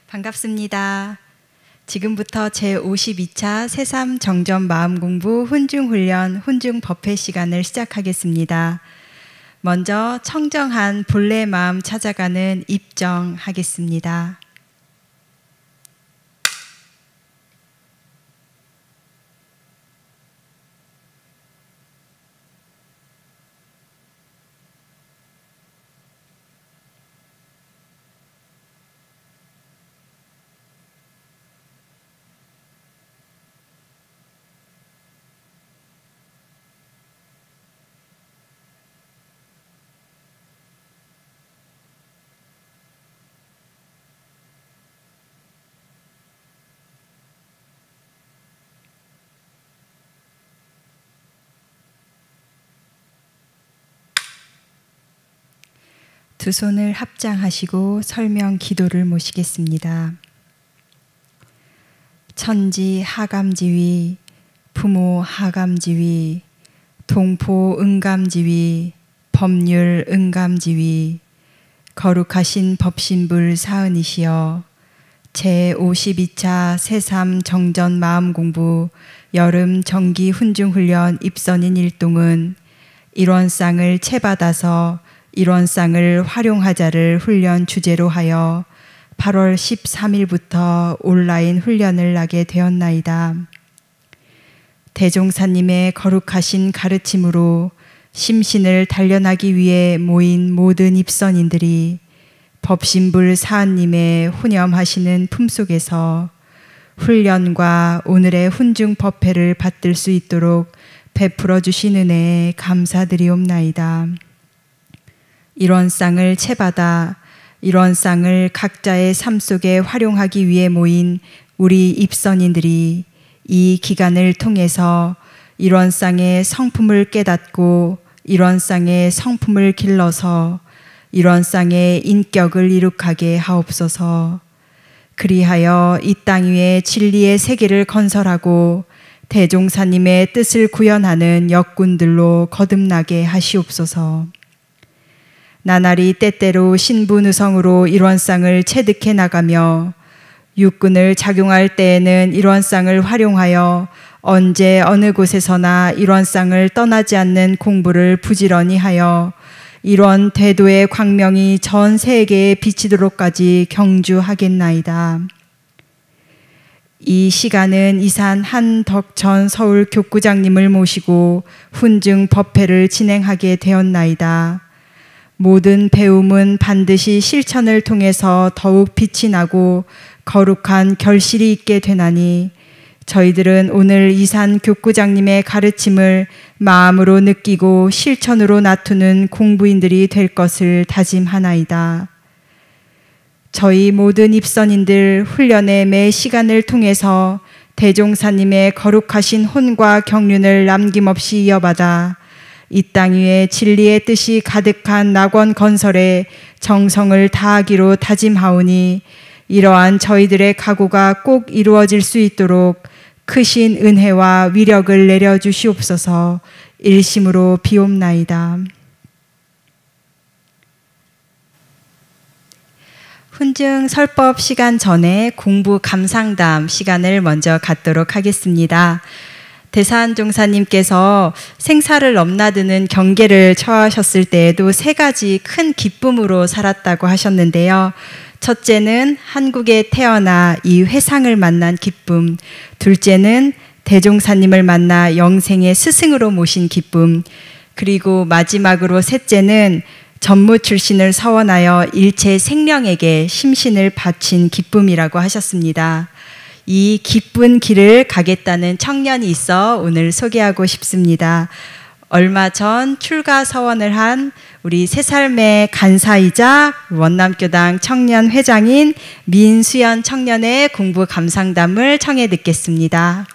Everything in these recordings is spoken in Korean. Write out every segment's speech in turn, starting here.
반갑습니다. 지금부터 제52차 새삼 정전 마음공부 훈증훈련 훈증법회 시간을 시작하겠습니다. 먼저 청정한 본래 마음 찾아가는 입정하겠습니다. 두 손을 합장하시고 설명 기도를 모시겠습니다. 천지 하감지위, 부모 하감지위, 동포 응감지위, 법률 응감지위, 거룩하신 법신불 사은이시여, 제52차 새삼 정전 마음공부 여름 정기 훈증훈련 입선인 일동은 일원상을 채받아서 일원상을 활용하자를 훈련 주제로 하여 8월 13일부터 온라인 훈련을 하게 되었나이다. 대종사님의 거룩하신 가르침으로 심신을 단련하기 위해 모인 모든 입선인들이 법신불 사한님의 훈염하시는 품속에서 훈련과 오늘의 훈증법회를 받들 수 있도록 베풀어 주신 은혜에 감사드리옵나이다. 일원상을 채받아 일원상을 각자의 삶 속에 활용하기 위해 모인 우리 입선인들이 이 기간을 통해서 일원상의 성품을 깨닫고 일원상의 성품을 길러서 일원상의 인격을 이룩하게 하옵소서. 그리하여 이 땅 위에 진리의 세계를 건설하고 대종사님의 뜻을 구현하는 역군들로 거듭나게 하시옵소서. 나날이 때때로 신분의성으로 일원상을 체득해 나가며 육군을 작용할 때에는 일원상을 활용하여 언제 어느 곳에서나 일원상을 떠나지 않는 공부를 부지런히 하여 일원 대도의 광명이 전 세계에 비치도록까지 경주하겠나이다. 이 시간은 이산 한덕전 서울 교구장님을 모시고 훈증 법회를 진행하게 되었나이다. 모든 배움은 반드시 실천을 통해서 더욱 빛이 나고 거룩한 결실이 있게 되나니 저희들은 오늘 이산 교구장님의 가르침을 마음으로 느끼고 실천으로 나투는 공부인들이 될 것을 다짐하나이다. 저희 모든 입선인들 훈련의 매 시간을 통해서 대종사님의 거룩하신 혼과 경륜을 남김없이 이어받아 이 땅 위에 진리의 뜻이 가득한 낙원 건설에 정성을 다하기로 다짐하오니 이러한 저희들의 각오가 꼭 이루어질 수 있도록 크신 은혜와 위력을 내려주시옵소서. 일심으로 비옵나이다. 훈증 설법 시간 전에 공부 감상담 시간을 먼저 갖도록 하겠습니다. 대산 종사님께서 생사를 넘나드는 경계를 처하셨을 때에도 세 가지 큰 기쁨으로 살았다고 하셨는데요. 첫째는 한국에 태어나 이 회상을 만난 기쁨, 둘째는 대종사님을 만나 영생의 스승으로 모신 기쁨, 그리고 마지막으로 셋째는 전무 출신을 서원하여 일체 생명에게 심신을 바친 기쁨이라고 하셨습니다. 이 기쁜 길을 가겠다는 청년이 있어 오늘 소개하고 싶습니다. 얼마 전 출가 서원을 한 우리 새삶의 간사이자 원남교당 청년 회장인 민수연 청년의 공부 감상담을 청해 듣겠습니다.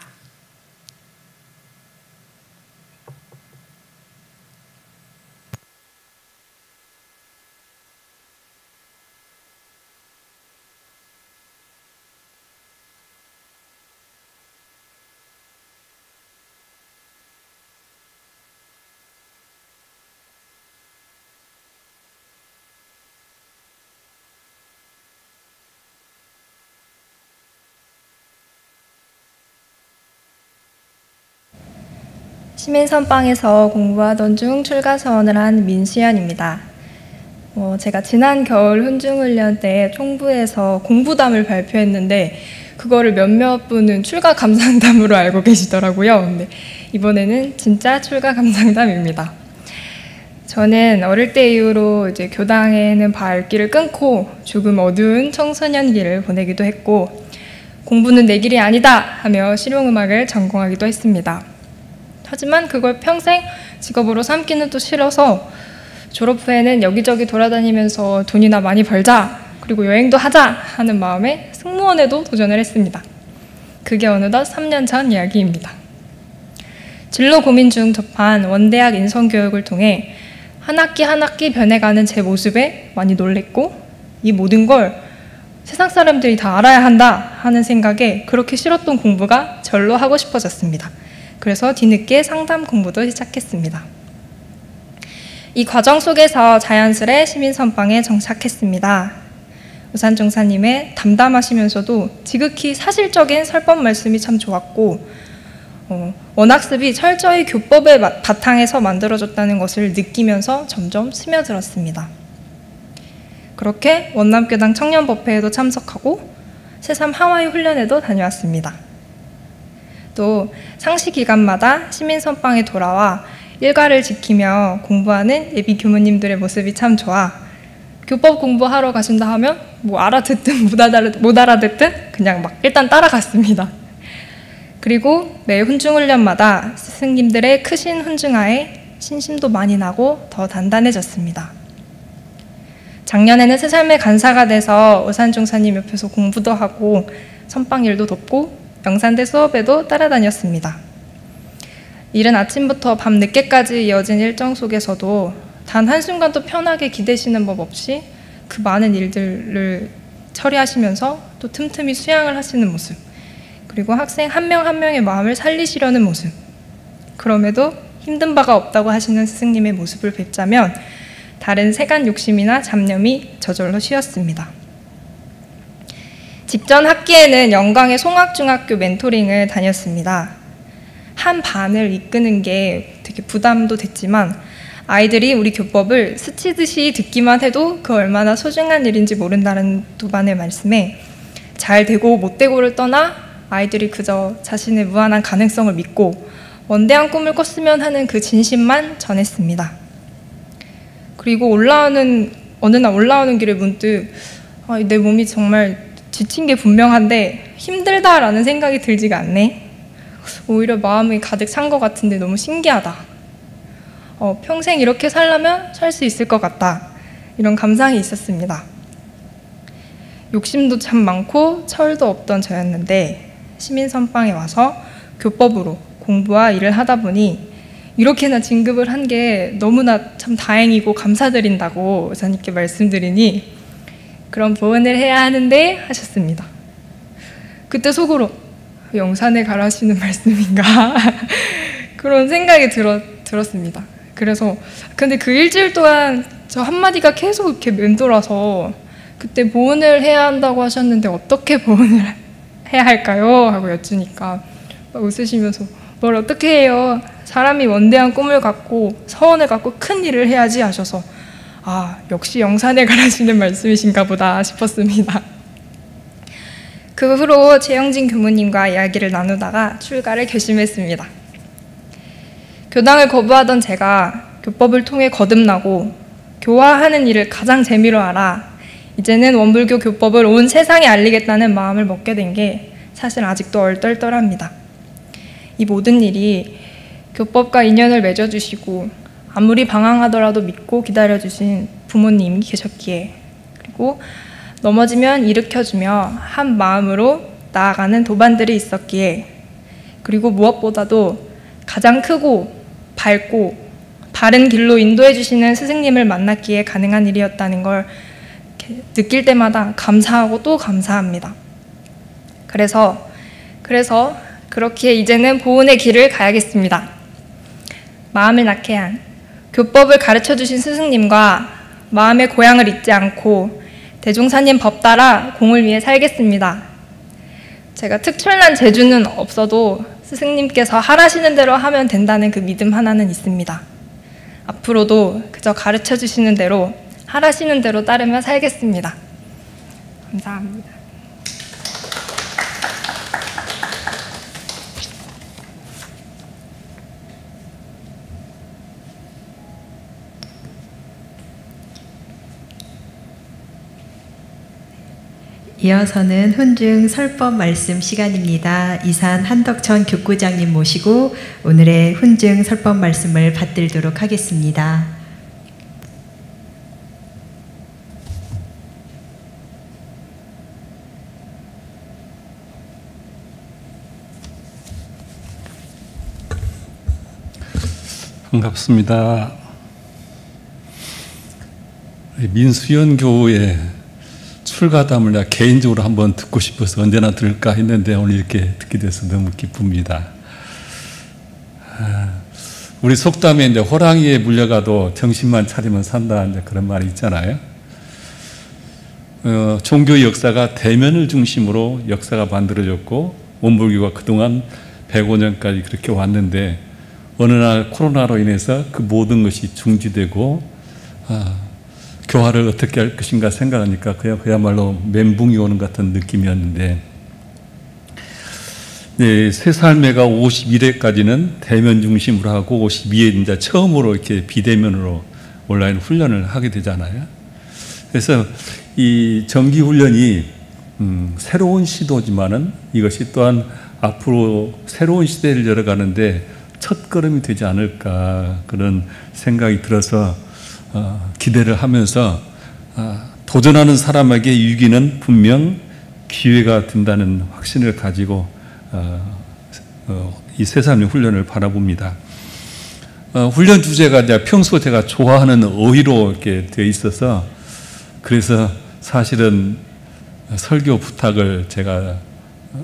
시민선방에서 공부하던 중 출가 서원을 한 민수연입니다. 제가 지난 겨울 훈중훈련 때 총부에서 공부담을 발표했는데 그거를 몇몇 분은 출가 감상담으로 알고 계시더라고요. 근데 이번에는 진짜 출가 감상담입니다. 저는 어릴 때 이후로 이제 교당에는 발길을 끊고 조금 어두운 청소년기를 보내기도 했고 공부는 내 길이 아니다 하며 실용음악을 전공하기도 했습니다. 하지만 그걸 평생 직업으로 삼기는 또 싫어서 졸업 후에는 여기저기 돌아다니면서 돈이나 많이 벌자 그리고 여행도 하자 하는 마음에 승무원에도 도전을 했습니다. 그게 어느덧 3년 전 이야기입니다. 진로 고민 중 접한 원대학 인성교육을 통해 한 학기 한 학기 변해가는 제 모습에 많이 놀랬고 이 모든 걸 세상 사람들이 다 알아야 한다 하는 생각에 그렇게 싫었던 공부가 절로 하고 싶어졌습니다. 그래서 뒤늦게 상담 공부도 시작했습니다. 이 과정 속에서 자연스레 시민선방에 정착했습니다. 우산종사님의 담담하시면서도 지극히 사실적인 설법 말씀이 참 좋았고 원학습이 철저히 교법의 바탕에서 만들어졌다는 것을 느끼면서 점점 스며들었습니다. 그렇게 원남교당 청년법회에도 참석하고 새삼 하와이 훈련에도 다녀왔습니다. 또 상시 기간마다 시민선방에 돌아와 일과를 지키며 공부하는 예비 교무님들의 모습이 참 좋아 교법 공부하러 가신다 하면 뭐 알아듣든 못 알아듣든 그냥 막 일단 따라갔습니다. 그리고 매 훈중훈련마다 스승님들의 크신 훈중하에 신심도 많이 나고 더 단단해졌습니다. 작년에는 새삼의 간사가 돼서 우산종사님 옆에서 공부도 하고 선방 일도 돕고 영산대 수업에도 따라다녔습니다. 이른 아침부터 밤 늦게까지 이어진 일정 속에서도 단 한순간도 편하게 기대시는 법 없이 그 많은 일들을 처리하시면서 또 틈틈이 수양을 하시는 모습 그리고 학생 한 명 한 명의 마음을 살리시려는 모습 그럼에도 힘든 바가 없다고 하시는 스승님의 모습을 뵙자면 다른 세간 욕심이나 잡념이 저절로 쉬었습니다. 직전 학기에는 영광의 송악중학교 멘토링을 다녔습니다. 한 반을 이끄는 게 되게 부담도 됐지만 아이들이 우리 교법을 스치듯이 듣기만 해도 그 얼마나 소중한 일인지 모른다는 도반의 말씀에 잘 되고 못 되고를 떠나 아이들이 그저 자신의 무한한 가능성을 믿고 원대한 꿈을 꿨으면 하는 그 진심만 전했습니다. 그리고 어느 날 올라오는 길에 문득 내 몸이 정말 지친 게 분명한데 힘들다라는 생각이 들지가 않네. 오히려 마음이 가득 찬 것 같은데 너무 신기하다. 평생 이렇게 살려면 살 수 있을 것 같다. 이런 감상이 있었습니다. 욕심도 참 많고 철도 없던 저였는데 시민선방에 와서 교법으로 공부와 일을 하다 보니 이렇게나 진급을 한 게 너무나 참 다행이고 감사드린다고 우사님께 말씀드리니 그런 보은을 해야 하는데 하셨습니다. 그때 속으로 영산에 가라시는 말씀인가 그런 생각이 들었습니다. 그래서 근데 그 일주일 동안 저 한마디가 계속 이렇게 맴돌아서 그때 보은을 해야 한다고 하셨는데 어떻게 보은을 해야 할까요? 하고 여쭈니까 막 웃으시면서 뭘 어떻게 해요? 사람이 원대한 꿈을 갖고 서원을 갖고 큰 일을 해야지 하셔서 역시 영산에 가라시는 말씀이신가 보다 싶었습니다. 그 후로 최영진 교무님과 이야기를 나누다가 출가를 결심했습니다. 교당을 거부하던 제가 교법을 통해 거듭나고 교화하는 일을 가장 재미로 알아 이제는 원불교 교법을 온 세상에 알리겠다는 마음을 먹게 된 게 사실 아직도 얼떨떨합니다. 이 모든 일이 교법과 인연을 맺어주시고 아무리 방황하더라도 믿고 기다려주신 부모님이 계셨기에 그리고 넘어지면 일으켜주며 한 마음으로 나아가는 도반들이 있었기에 그리고 무엇보다도 가장 크고 밝고 바른 길로 인도해 주시는 스승님을 만났기에 가능한 일이었다는 걸 느낄 때마다 감사하고 또 감사합니다. 그래서 그렇게 이제는 보은의 길을 가야겠습니다. 마음을 낳게 한 교법을 가르쳐 주신 스승님과 마음의 고향을 잊지 않고 대종사님 법 따라 공을 위해 살겠습니다. 제가 특출난 재주는 없어도 스승님께서 하라시는 대로 하면 된다는 그 믿음 하나는 있습니다. 앞으로도 그저 가르쳐 주시는 대로 하라시는 대로 따르며 살겠습니다. 감사합니다. 이어서는 훈증 설법 말씀 시간입니다. 이산 한덕천 교구장님 모시고 오늘의 훈증 설법 말씀을 받들도록 하겠습니다. 반갑습니다. 민수연 교우의 출가담을 내가 개인적으로 한번 듣고 싶어서 언제나 들을까 했는데 오늘 이렇게 듣게 돼서 너무 기쁩니다. 우리 속담에 이제 호랑이에 물려가도 정신만 차리면 산다 이제 그런 말이 있잖아요. 종교 역사가 대면을 중심으로 역사가 만들어졌고 원불교가 그동안 105년까지 그렇게 왔는데 어느 날 코로나로 인해서 그 모든 것이 중지되고 교화를 어떻게 할 것인가 생각하니까 그야말로 멘붕이 오는 같은 느낌이었는데, 네, 새 삶애가 51회까지는 대면 중심으로 하고 52회 이제 처음으로 이렇게 비대면으로 온라인 훈련을 하게 되잖아요. 그래서 이 정기 훈련이 새로운 시도지만은 이것이 또한 앞으로 새로운 시대를 열어가는데 첫걸음이 되지 않을까 그런 생각이 들어서 기대를 하면서 도전하는 사람에게 위기는 분명 기회가 된다는 확신을 가지고 이 새삼의 훈련을 바라봅니다. 훈련 주제가 이제 평소 제가 좋아하는 어휘로 이렇게 되어 있어서 그래서 사실은 설교 부탁을 제가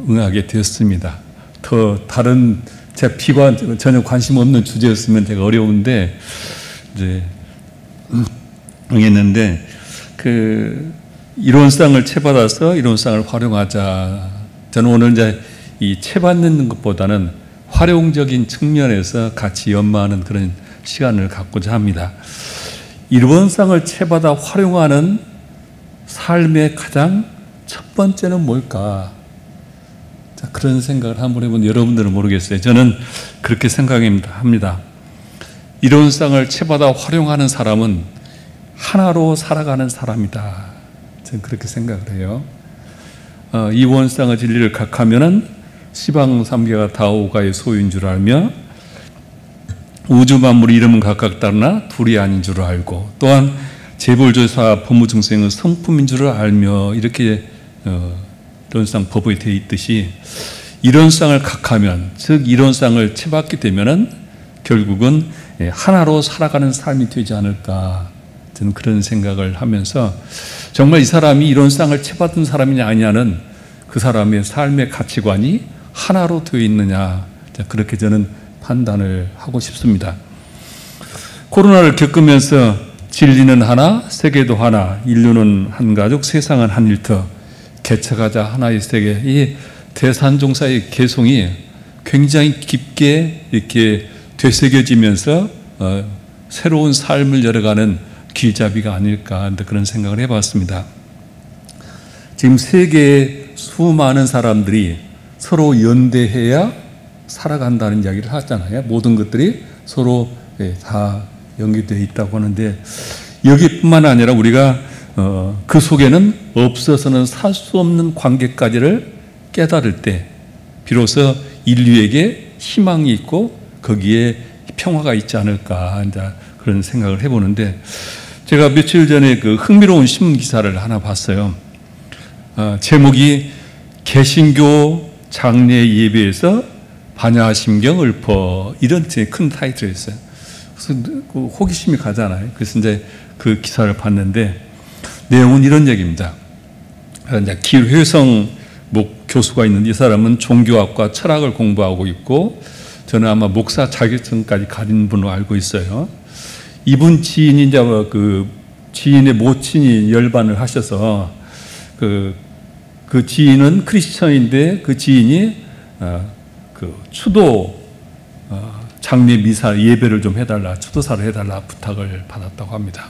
응하게 되었습니다. 더 다른 제 비관 전혀 관심 없는 주제였으면 되게 어려운데 이제 응했는데 그 이론상을 채받아서 이론상을 활용하자. 저는 오늘 이제 이 채받는 것보다는 활용적인 측면에서 같이 연마하는 그런 시간을 갖고자 합니다. 이론상을 채받아 활용하는 삶의 가장 첫 번째는 뭘까? 자, 그런 생각을 한번 해본 여러분들은 모르겠어요. 저는 그렇게 생각합니다. 이론상을 채받아 활용하는 사람은 하나로 살아가는 사람이다. 저는 그렇게 생각을 해요. 이원상의 진리를 각하면은 시방삼계가 다오가의 소유인 줄 알며 우주 만물의 이름은 각각 다르나 둘이 아닌 줄 알고 또한 재벌조사 법무증생은 성품인 줄 알며 이렇게 이론상 법에 되어 있듯이 이론상을 각하면 즉 이론상을 채받게 되면은 결국은 하나로 살아가는 삶이 되지 않을까 저는 그런 생각을 하면서 정말 이 사람이 이론상을 채받은 사람이냐 아니냐는 그 사람의 삶의 가치관이 하나로 되어 있느냐 그렇게 저는 판단을 하고 싶습니다. 코로나를 겪으면서 진리는 하나, 세계도 하나, 인류는 한 가족, 세상은 한 일터, 개척하자 하나의 세계. 이 대산종사의 개송이 굉장히 깊게 이렇게 되새겨지면서 새로운 삶을 열어가는 길잡이가 아닐까 그런 생각을 해봤습니다. 지금 세계의 수많은 사람들이 서로 연대해야 살아간다는 이야기를 하잖아요. 모든 것들이 서로 다 연결되어 있다고 하는데 여기뿐만 아니라 우리가 그 속에는 없어서는 살 수 없는 관계까지를 깨달을 때 비로소 인류에게 희망이 있고 거기에 평화가 있지 않을까 그런 생각을 해보는데 제가 며칠 전에 그 흥미로운 신문 기사를 하나 봤어요. 제목이 개신교 장례 예배에서 반야심경 읊어 이런 큰 타이틀이었어요. 그래서 호기심이 가잖아요. 그래서 이제 그 기사를 봤는데 내용은 이런 얘기입니다. 이제 길회성 교수가 있는데 이 사람은 종교학과 철학을 공부하고 있고 저는 아마 목사 자격증까지 가진 분으로 알고 있어요. 이분 지인이 이제 그 지인의 모친이 열반을 하셔서 그 지인은 크리스천인데 그 지인이 그 추도 장례 미사 예배를 좀 해달라, 추도사를 해달라 부탁을 받았다고 합니다.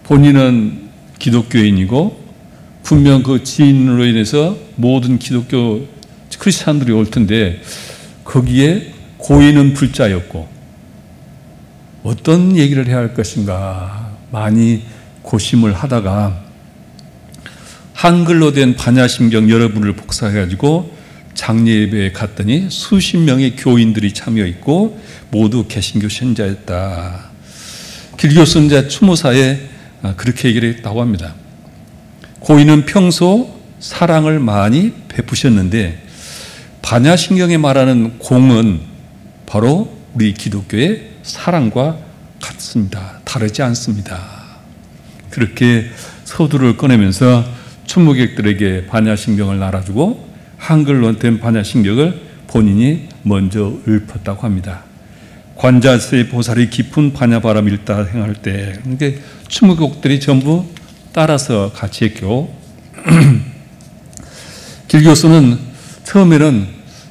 본인은 기독교인이고 분명 그 지인으로 인해서 모든 기독교 크리스찬들이 올 텐데 거기에 고인은 불자였고 어떤 얘기를 해야 할 것인가 많이 고심을 하다가 한글로 된 반야심경 여러분을 복사해가지고 장례예배에 갔더니 수십 명의 교인들이 참여했고 모두 개신교 신자였다. 길교 선자 추모사에 그렇게 얘기를 했다고 합니다. 고인은 평소 사랑을 많이 베푸셨는데 반야심경에 말하는 공은 바로 우리 기독교의 사랑과 같습니다. 다르지 않습니다. 그렇게 서두를 꺼내면서 추모객들에게 반야심경을 날아주고 한글로 된 반야심경을 본인이 먼저 읊었다고 합니다. 관자세 보살이 깊은 반야바람 일다 행할 때, 그러니까 추모객들이 전부 따라서 같이 했고 길교수는 처음에는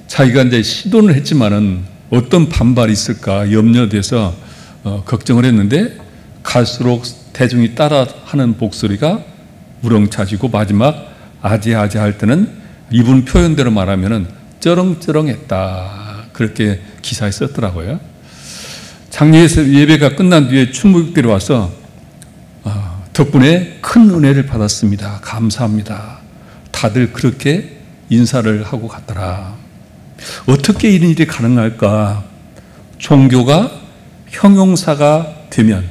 자기가 이제 시도를 했지만은 어떤 반발이 있을까 염려돼서 걱정을 했는데 갈수록 대중이 따라하는 목소리가 우렁차지고 마지막 아지아지 할 때는 이분 표현대로 말하면은 쩌렁쩌렁했다. 그렇게 기사에 썼더라고요. 장례 예배가 끝난 뒤에 추모객들이 와서 덕분에 큰 은혜를 받았습니다. 감사합니다. 다들 그렇게 인사를 하고 갔더라. 어떻게 이런 일이 가능할까? 종교가 형용사가 되면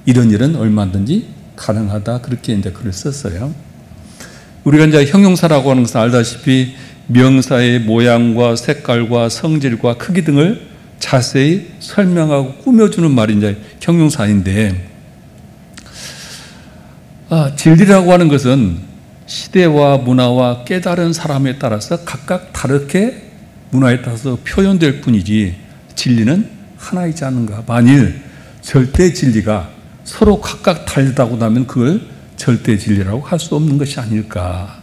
이런 일은 얼마든지 가능하다. 그렇게 이제 글을 썼어요. 우리가 이제 형용사라고 하는 것은 알다시피 명사의 모양과 색깔과 성질과 크기 등을 자세히 설명하고 꾸며주는 말이 이제 형용사인데, 진리라고 하는 것은 시대와 문화와 깨달은 사람에 따라서 각각 다르게 문화에 따라서 표현될 뿐이지 진리는 하나이지 않는가. 만일 절대 진리가 서로 각각 다르다고 하면 그걸 절대 진리라고 할 수 없는 것이 아닐까.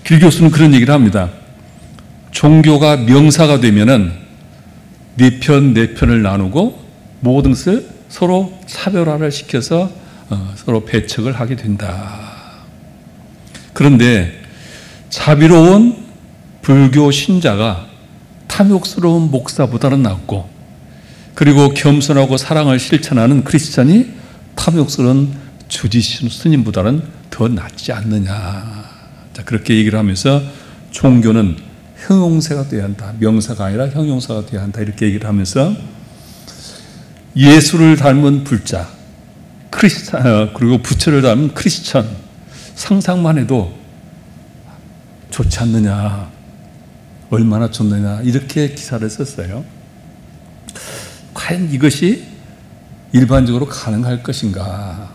길교수는 그런 얘기를 합니다. 종교가 명사가 되면은 네 편을 나누고 모든 것을 서로 차별화를 시켜서 서로 배척을 하게 된다. 그런데 자비로운 불교 신자가 탐욕스러운 목사보다는 낫고, 그리고 겸손하고 사랑을 실천하는 크리스찬이 탐욕스러운 주지 스님보다는 더 낫지 않느냐. 자, 그렇게 얘기를 하면서 종교는 형용사가 되어야 한다. 명사가 아니라 형용사가 되어야 한다. 이렇게 얘기를 하면서 예수를 닮은 불자, 그리고 부처를 닮은 크리스천, 상상만 해도 좋지 않느냐. 얼마나 좋느냐. 이렇게 기사를 썼어요. 과연 이것이 일반적으로 가능할 것인가?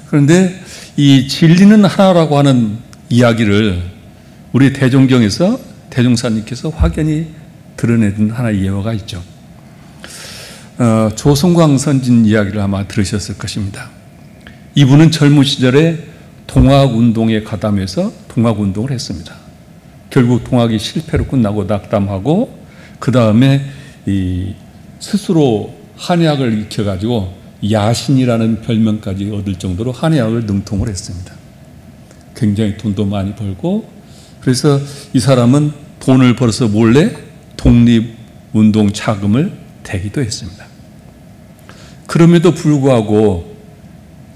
그런데 이 진리는 하나라고 하는 이야기를 우리 대종경에서 대종사님께서 확연히 드러내준 하나의 예화가 있죠. 조성광 선진 이야기를 아마 들으셨을 것입니다. 이분은 젊은 시절에 동학운동에 가담해서 동학운동을 했습니다. 결국 동학이 실패로 끝나고 낙담하고 그 다음에 스스로 한의학을 익혀가지고 야신이라는 별명까지 얻을 정도로 한의학을 능통을 했습니다. 굉장히 돈도 많이 벌고, 그래서 이 사람은 돈을 벌어서 몰래 독립운동 자금을 대기도 했습니다. 그럼에도 불구하고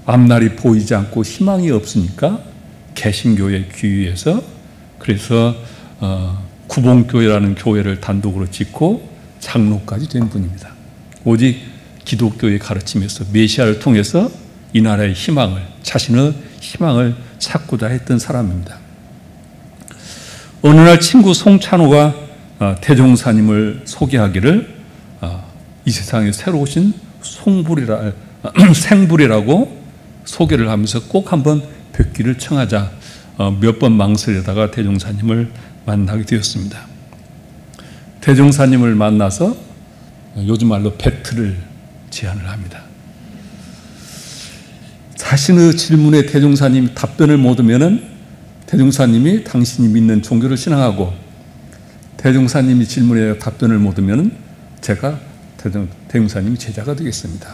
앞날이 보이지 않고 희망이 없으니까 개신교에 귀의해서, 그래서 구봉교회라는 교회를 단독으로 짓고 장로까지 된 분입니다. 오직 기독교의 가르침에서 메시아를 통해서 이 나라의 희망을, 자신의 희망을 찾고자 했던 사람입니다. 어느 날 친구 송찬호가 대종사님을 소개하기를 이 세상에 새로 오신 생불이라고 소개를 하면서 꼭 한번 뵙기를 청하자 몇 번 망설이다가 대종사님을 만나게 되었습니다. 대종사님을 만나서 요즘 말로 배틀을 제안을 합니다. 자신의 질문에 대종사님이 답변을 못 하면은 대종사님이 당신이 믿는 종교를 신앙하고, 대종사님이 질문에 답변을 못 하면 제가 대종사님이 제자가 되겠습니다.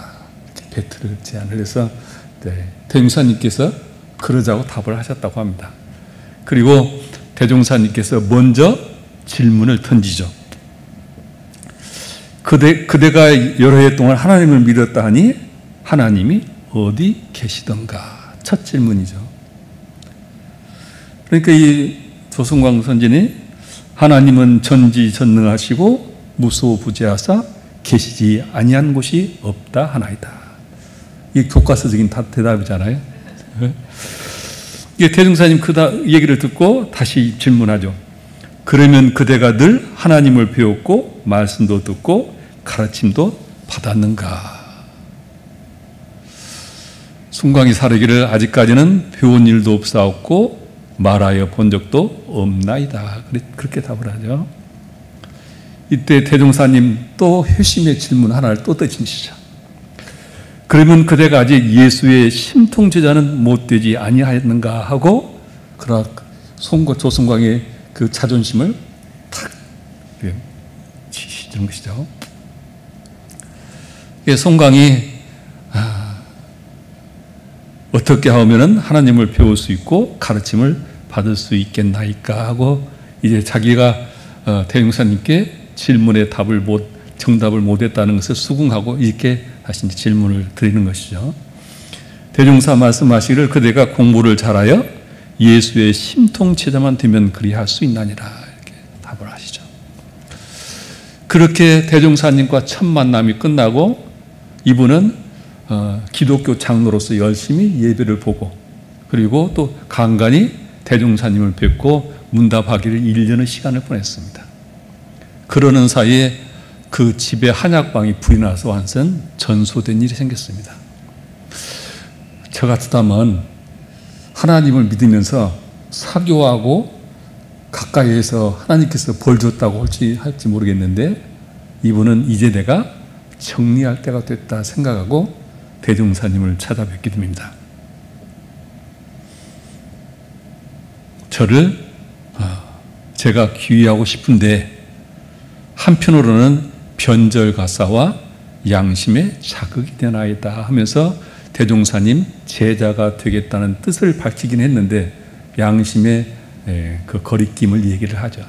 이렇게 배틀을 제안을 해서 대종사님께서 그러자고 답을 하셨다고 합니다. 그리고 대종사님께서 먼저 질문을 던지죠. 그대가 여러 해 동안 하나님을 믿었다 하니 하나님이 어디 계시던가? 첫 질문이죠. 그러니까 이 조승광 선진이 하나님은 전지전능하시고 무소부재하사 계시지 아니한 곳이 없다 하나이다. 이게 교과서적인 대답이잖아요. 이게 대종사님 그 얘기를 듣고 다시 질문하죠. 그러면 그대가 늘 하나님을 배웠고 말씀도 듣고 가르침도 받았는가? 송광이 사르기를 아직까지는 배운 일도 없사옵고 말하여 본 적도 없나이다. 그렇게 답을 하죠. 이때 대종사님 또 회심의 질문 하나를 또 던지시죠. 그러면 그대가 아직 예수의 심통제자는 못되지 아니하였는가 하고 조승광의 그 자존심을 탁 치시는 것이죠. 송광이 어떻게 하면 하나님을 배울 수 있고 가르침을 받을 수 있겠나이까 하고 이제 자기가 대종사님께 질문의 정답을 못했다는 것을 수긍하고 이렇게 다시 질문을 드리는 것이죠. 대종사 말씀하시기를 그대가 공부를 잘하여 예수의 심통체자만 되면 그리할 수 있나니라 이렇게 답을 하시죠. 그렇게 대종사님과 첫 만남이 끝나고 이분은 기독교 장로로서 열심히 예배를 보고 그리고 또 간간히 대종사님을 뵙고 문답하기를 1년의 시간을 보냈습니다. 그러는 사이에 그 집에 한약방이 불이 나서 완전 전소된 일이 생겼습니다. 저 같다면 하나님을 믿으면서 사교하고 가까이에서 하나님께서 벌 줬다고 할지 모르겠는데 이분은 이제 내가 정리할 때가 됐다 생각하고 대종사님을 찾아뵙게 됩니다. 저를 제가 귀의하고 싶은데 한편으로는 변절가사와 양심의 자극이 되나이다 하면서 대종사님 제자가 되겠다는 뜻을 밝히긴 했는데 양심의 그 거리낌을 얘기를 하죠.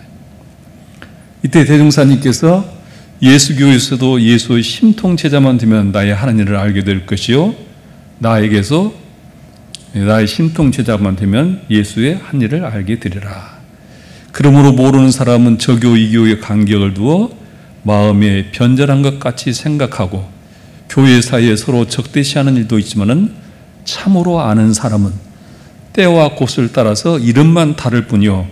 이때 대종사님께서 예수교에서도 예수의 심통제자만 되면 나의 하나님을 알게 될 것이요 나에게서 나의 심통제자만 되면 예수의 한일을 알게 되리라. 그러므로 모르는 사람은 저교 이교의 간격을 두어 마음에 변절한 것 같이 생각하고 교회 사이에 서로 적대시하는 일도 있지만은 참으로 아는 사람은 때와 곳을 따라서 이름만 다를 뿐이요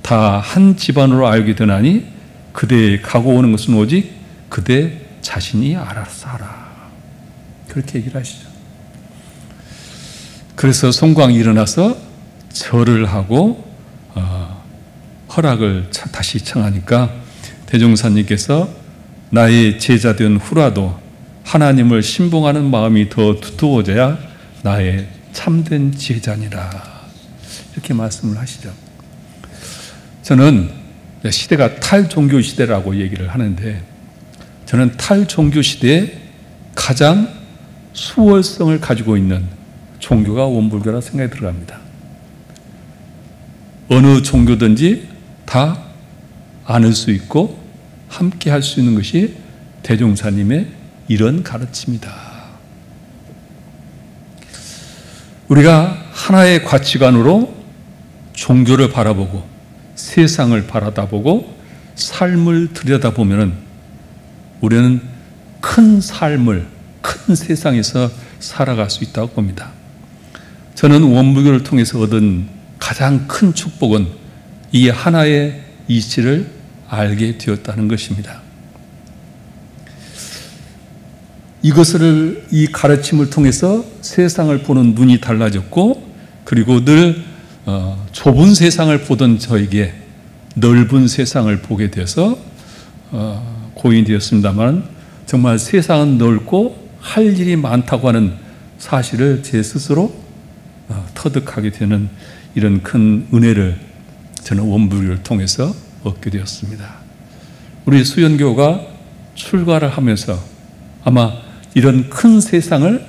다 한 집안으로 알게 되나니 그대의 가고 오는 것은 오직 그대 자신이 알아서 하라. 그렇게 얘기를 하시죠. 그래서 송광이 일어나서 절을 하고 허락을 다시 청하니까 대종사님께서 나의 제자된 후라도 하나님을 신봉하는 마음이 더 두터워져야 나의 참된 제자니라 이렇게 말씀을 하시죠. 저는 시대가 탈종교 시대라고 얘기를 하는데 저는 탈종교 시대에 가장 수월성을 가지고 있는 종교가 원불교라 생각이 들어갑니다. 어느 종교든지 다 안을 수 있고 함께 할 수 있는 것이 대종사님의 이런 가르침이다. 우리가 하나의 가치관으로 종교를 바라보고 세상을 바라다보고 삶을 들여다보면 우리는 큰 삶을 큰 세상에서 살아갈 수 있다고 봅니다. 저는 원불교를 통해서 얻은 가장 큰 축복은 이 하나의 이치를 알게 되었다는 것입니다. 이 가르침을 통해서 세상을 보는 눈이 달라졌고 그리고 늘 좁은 세상을 보던 저에게 넓은 세상을 보게 돼서 고인이 되었습니다만 정말 세상은 넓고 할 일이 많다고 하는 사실을 제 스스로 터득하게 되는 이런 큰 은혜를 저는 원불교를 통해서 얻게 되었습니다. 우리 수연교가 출가를 하면서 아마 이런 큰 세상을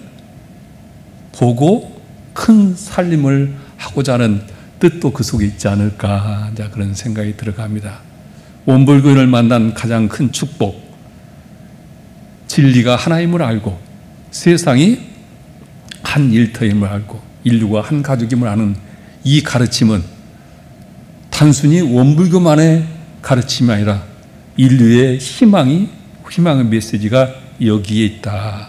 보고 큰 살림을 하고자 하는 뜻도 그 속에 있지 않을까, 그런 생각이 들어갑니다. 원불교인을 만난 가장 큰 축복, 진리가 하나임을 알고 세상이 한 일터임을 알고 인류가 한 가족임을 아는 이 가르침은 단순히 원불교만의 가르침이 아니라 인류의 희망의 메시지가 여기에 있다.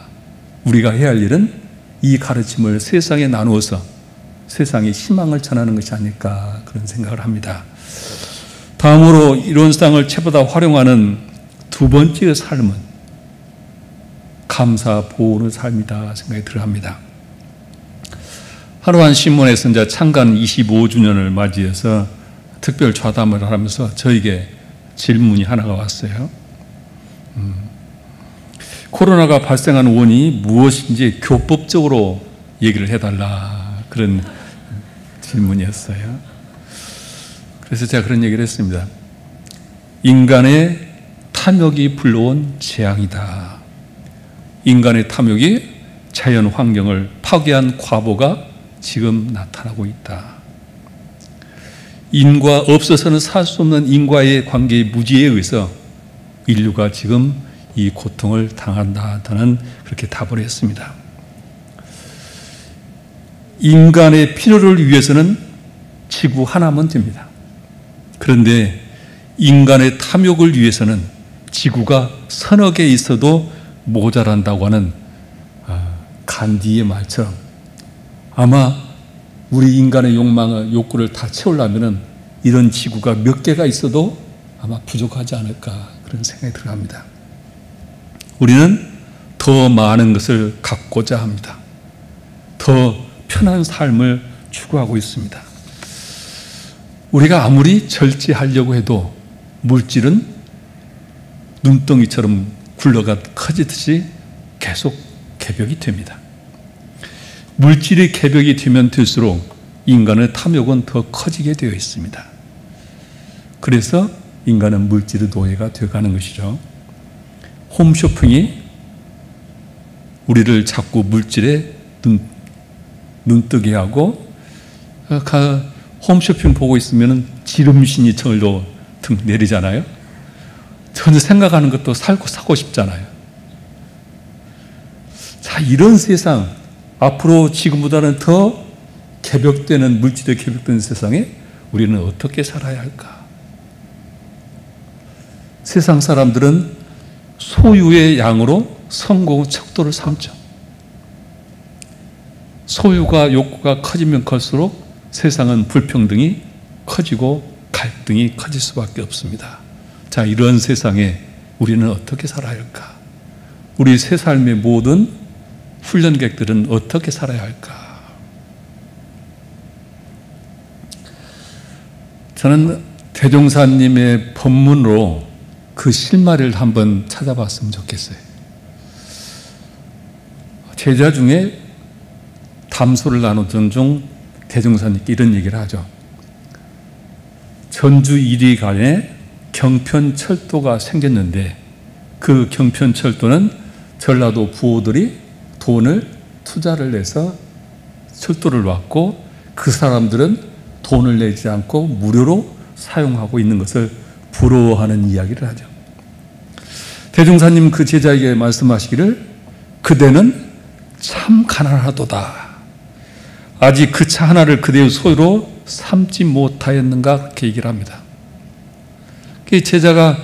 우리가 해야 할 일은 이 가르침을 세상에 나누어서 세상에 희망을 전하는 것이 아닐까, 그런 생각을 합니다. 다음으로 이론상을 채보다 활용하는 두 번째 삶은 감사 보호의 삶이다 생각이 들어갑니다. 하루한 신문에서 이제 창간 25주년을 맞이해서 특별 좌담을 하면서 저에게 질문이 하나가 왔어요. 코로나가 발생한 원인이 무엇인지 교법적으로 얘기를 해달라, 그런 질문이었어요. 그래서 제가 그런 얘기를 했습니다. 인간의 탐욕이 불러온 재앙이다. 인간의 탐욕이 자연 환경을 파괴한 과보가 지금 나타나고 있다. 인과 없어서는 살 수 없는 인과의 관계의 무지에 의해서 인류가 지금 이 고통을 당한다. 저는 그렇게 답을 했습니다. 인간의 필요를 위해서는 지구 하나면 됩니다. 그런데 인간의 탐욕을 위해서는 지구가 서너 개 있어도 모자란다고 하는 간디의 말처럼 아마 우리 인간의 욕구를 다 채우려면 이런 지구가 몇 개가 있어도 아마 부족하지 않을까, 그런 생각이 들어갑니다. 우리는 더 많은 것을 갖고자 합니다. 더 편한 삶을 추구하고 있습니다. 우리가 아무리 절제하려고 해도 물질은 눈덩이처럼 굴러가 커지듯이 계속 개벽이 됩니다. 물질이 개벽이 되면 될수록 인간의 탐욕은 더 커지게 되어 있습니다. 그래서 인간은 물질의 노예가 되어가는 것이죠. 홈쇼핑이 우리를 자꾸 물질에 눈뜨게 하고, 홈쇼핑 보고 있으면 지름신이 절로 등 내리잖아요. 전혀 생각하는 것도 사고 싶잖아요. 자, 이런 세상, 앞으로 지금보다는 더 개벽되는, 물질에 개벽되는 세상에 우리는 어떻게 살아야 할까? 세상 사람들은 소유의 양으로 성공 척도를 삼죠. 소유가 욕구가 커지면 클수록 세상은 불평등이 커지고 갈등이 커질 수밖에 없습니다. 자, 이런 세상에 우리는 어떻게 살아야 할까? 우리 새 삶의 모든 훈련객들은 어떻게 살아야 할까? 저는 대종사님의 법문으로 그 실마리를 한번 찾아봤으면 좋겠어요. 제자 중에 담소를 나누던 중 대종사님께 이런 얘기를 하죠. 전주 1위간에 경편철도가 생겼는데 그 경편철도는 전라도 부호들이 돈을 투자를 내서 철도를 놨고 그 사람들은 돈을 내지 않고 무료로 사용하고 있는 것을 부러워하는 이야기를 하죠. 대종사님 그 제자에게 말씀하시기를 그대는 참 가난하도다. 아직 그 차 하나를 그대의 소유로 삼지 못하였는가, 그렇게 얘기를 합니다. 그 제자가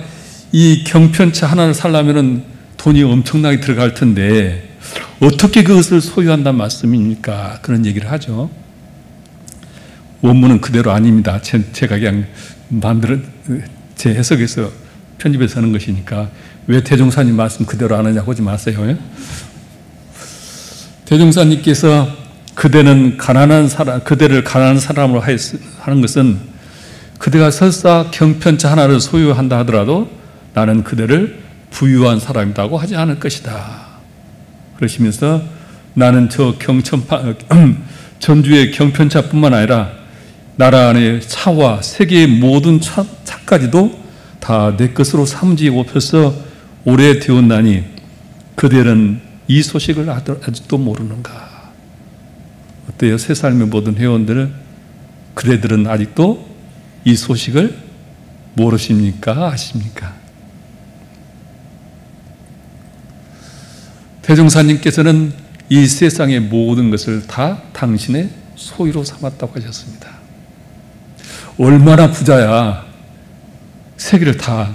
이 경편차 하나를 살려면 돈이 엄청나게 들어갈 텐데 어떻게 그것을 소유한다는 말씀입니까? 그런 얘기를 하죠. 원문은 그대로 아닙니다. 제가 그냥 제 해석에서 편집해서 하는 것이니까 왜 대종사님 말씀 그대로 안 하냐고 하지 마세요. 대종사님께서 그대를 가난한 사람으로 하는 것은 그대가 설사 경편차 하나를 소유한다 하더라도 나는 그대를 부유한 사람이라고 하지 않을 것이다. 그러시면서 나는 전주의 경편차뿐만 아니라 나라 안의 차와 세계의 모든 차까지도 다 내 것으로 삼지옵혀서 오래되었나니 그들은 이 소식을 아직도 모르는가? 어때요? 새 삶의 모든 회원들은 그대들은 아직도 이 소식을 모르십니까? 아십니까? 대종사님께서는 이 세상의 모든 것을 다 당신의 소유로 삼았다고 하셨습니다. 얼마나 부자야 세계를 다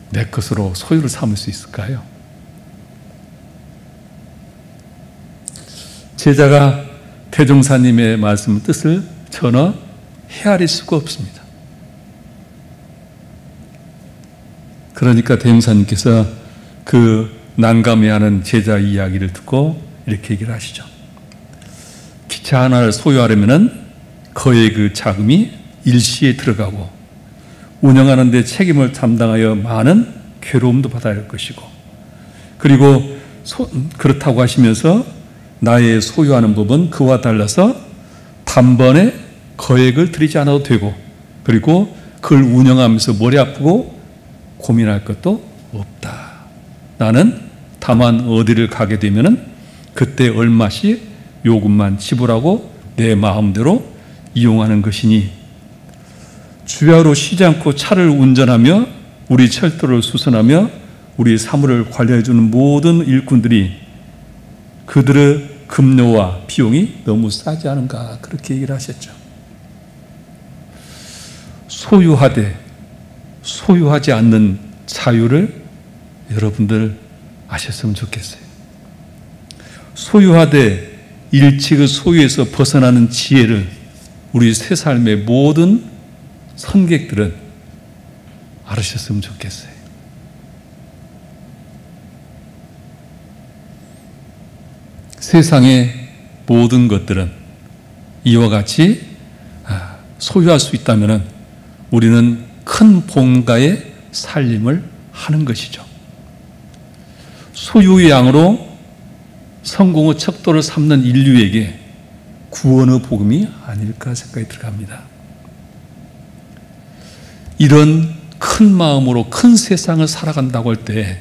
내 것으로 소유를 삼을 수 있을까요? 제자가 대종사님의 말씀 뜻을 전혀 헤아릴 수가 없습니다. 그러니까 대종사님께서 그 난감해하는 제자 이야기를 듣고 이렇게 얘기를 하시죠. 기차 하나를 소유하려면 거의 그 자금이 일시에 들어가고 운영하는 데 책임을 담당하여 많은 괴로움도 받아야 할 것이고, 그리고 그렇다고 하시면서 나의 소유하는 법은 그와 달라서 단번에 거액을 들이지 않아도 되고, 그리고 그걸 운영하면서 머리 아프고 고민할 것도 없다. 나는 다만 어디를 가게 되면은 그때 얼마씩 요금만 지불하고 내 마음대로 이용하는 것이니, 주야로 쉬지 않고 차를 운전하며 우리 철도를 수선하며 우리 사물을 관리해주는 모든 일꾼들이 그들의 급료와 비용이 너무 싸지 않은가, 그렇게 얘기를 하셨죠. 소유하되 소유하지 않는 자유를 여러분들 아셨으면 좋겠어요. 소유하되 일찍의 소유에서 벗어나는 지혜를 우리 새 삶의 모든 선객들은 알으셨으면 좋겠어요. 세상의 모든 것들은 이와 같이 소유할 수 있다면 우리는 큰 본가의 살림을 하는 것이죠. 소유의 양으로 성공의 척도를 삼는 인류에게 구원의 복음이 아닐까 생각이 들어갑니다. 이런 큰 마음으로 큰 세상을 살아간다고 할 때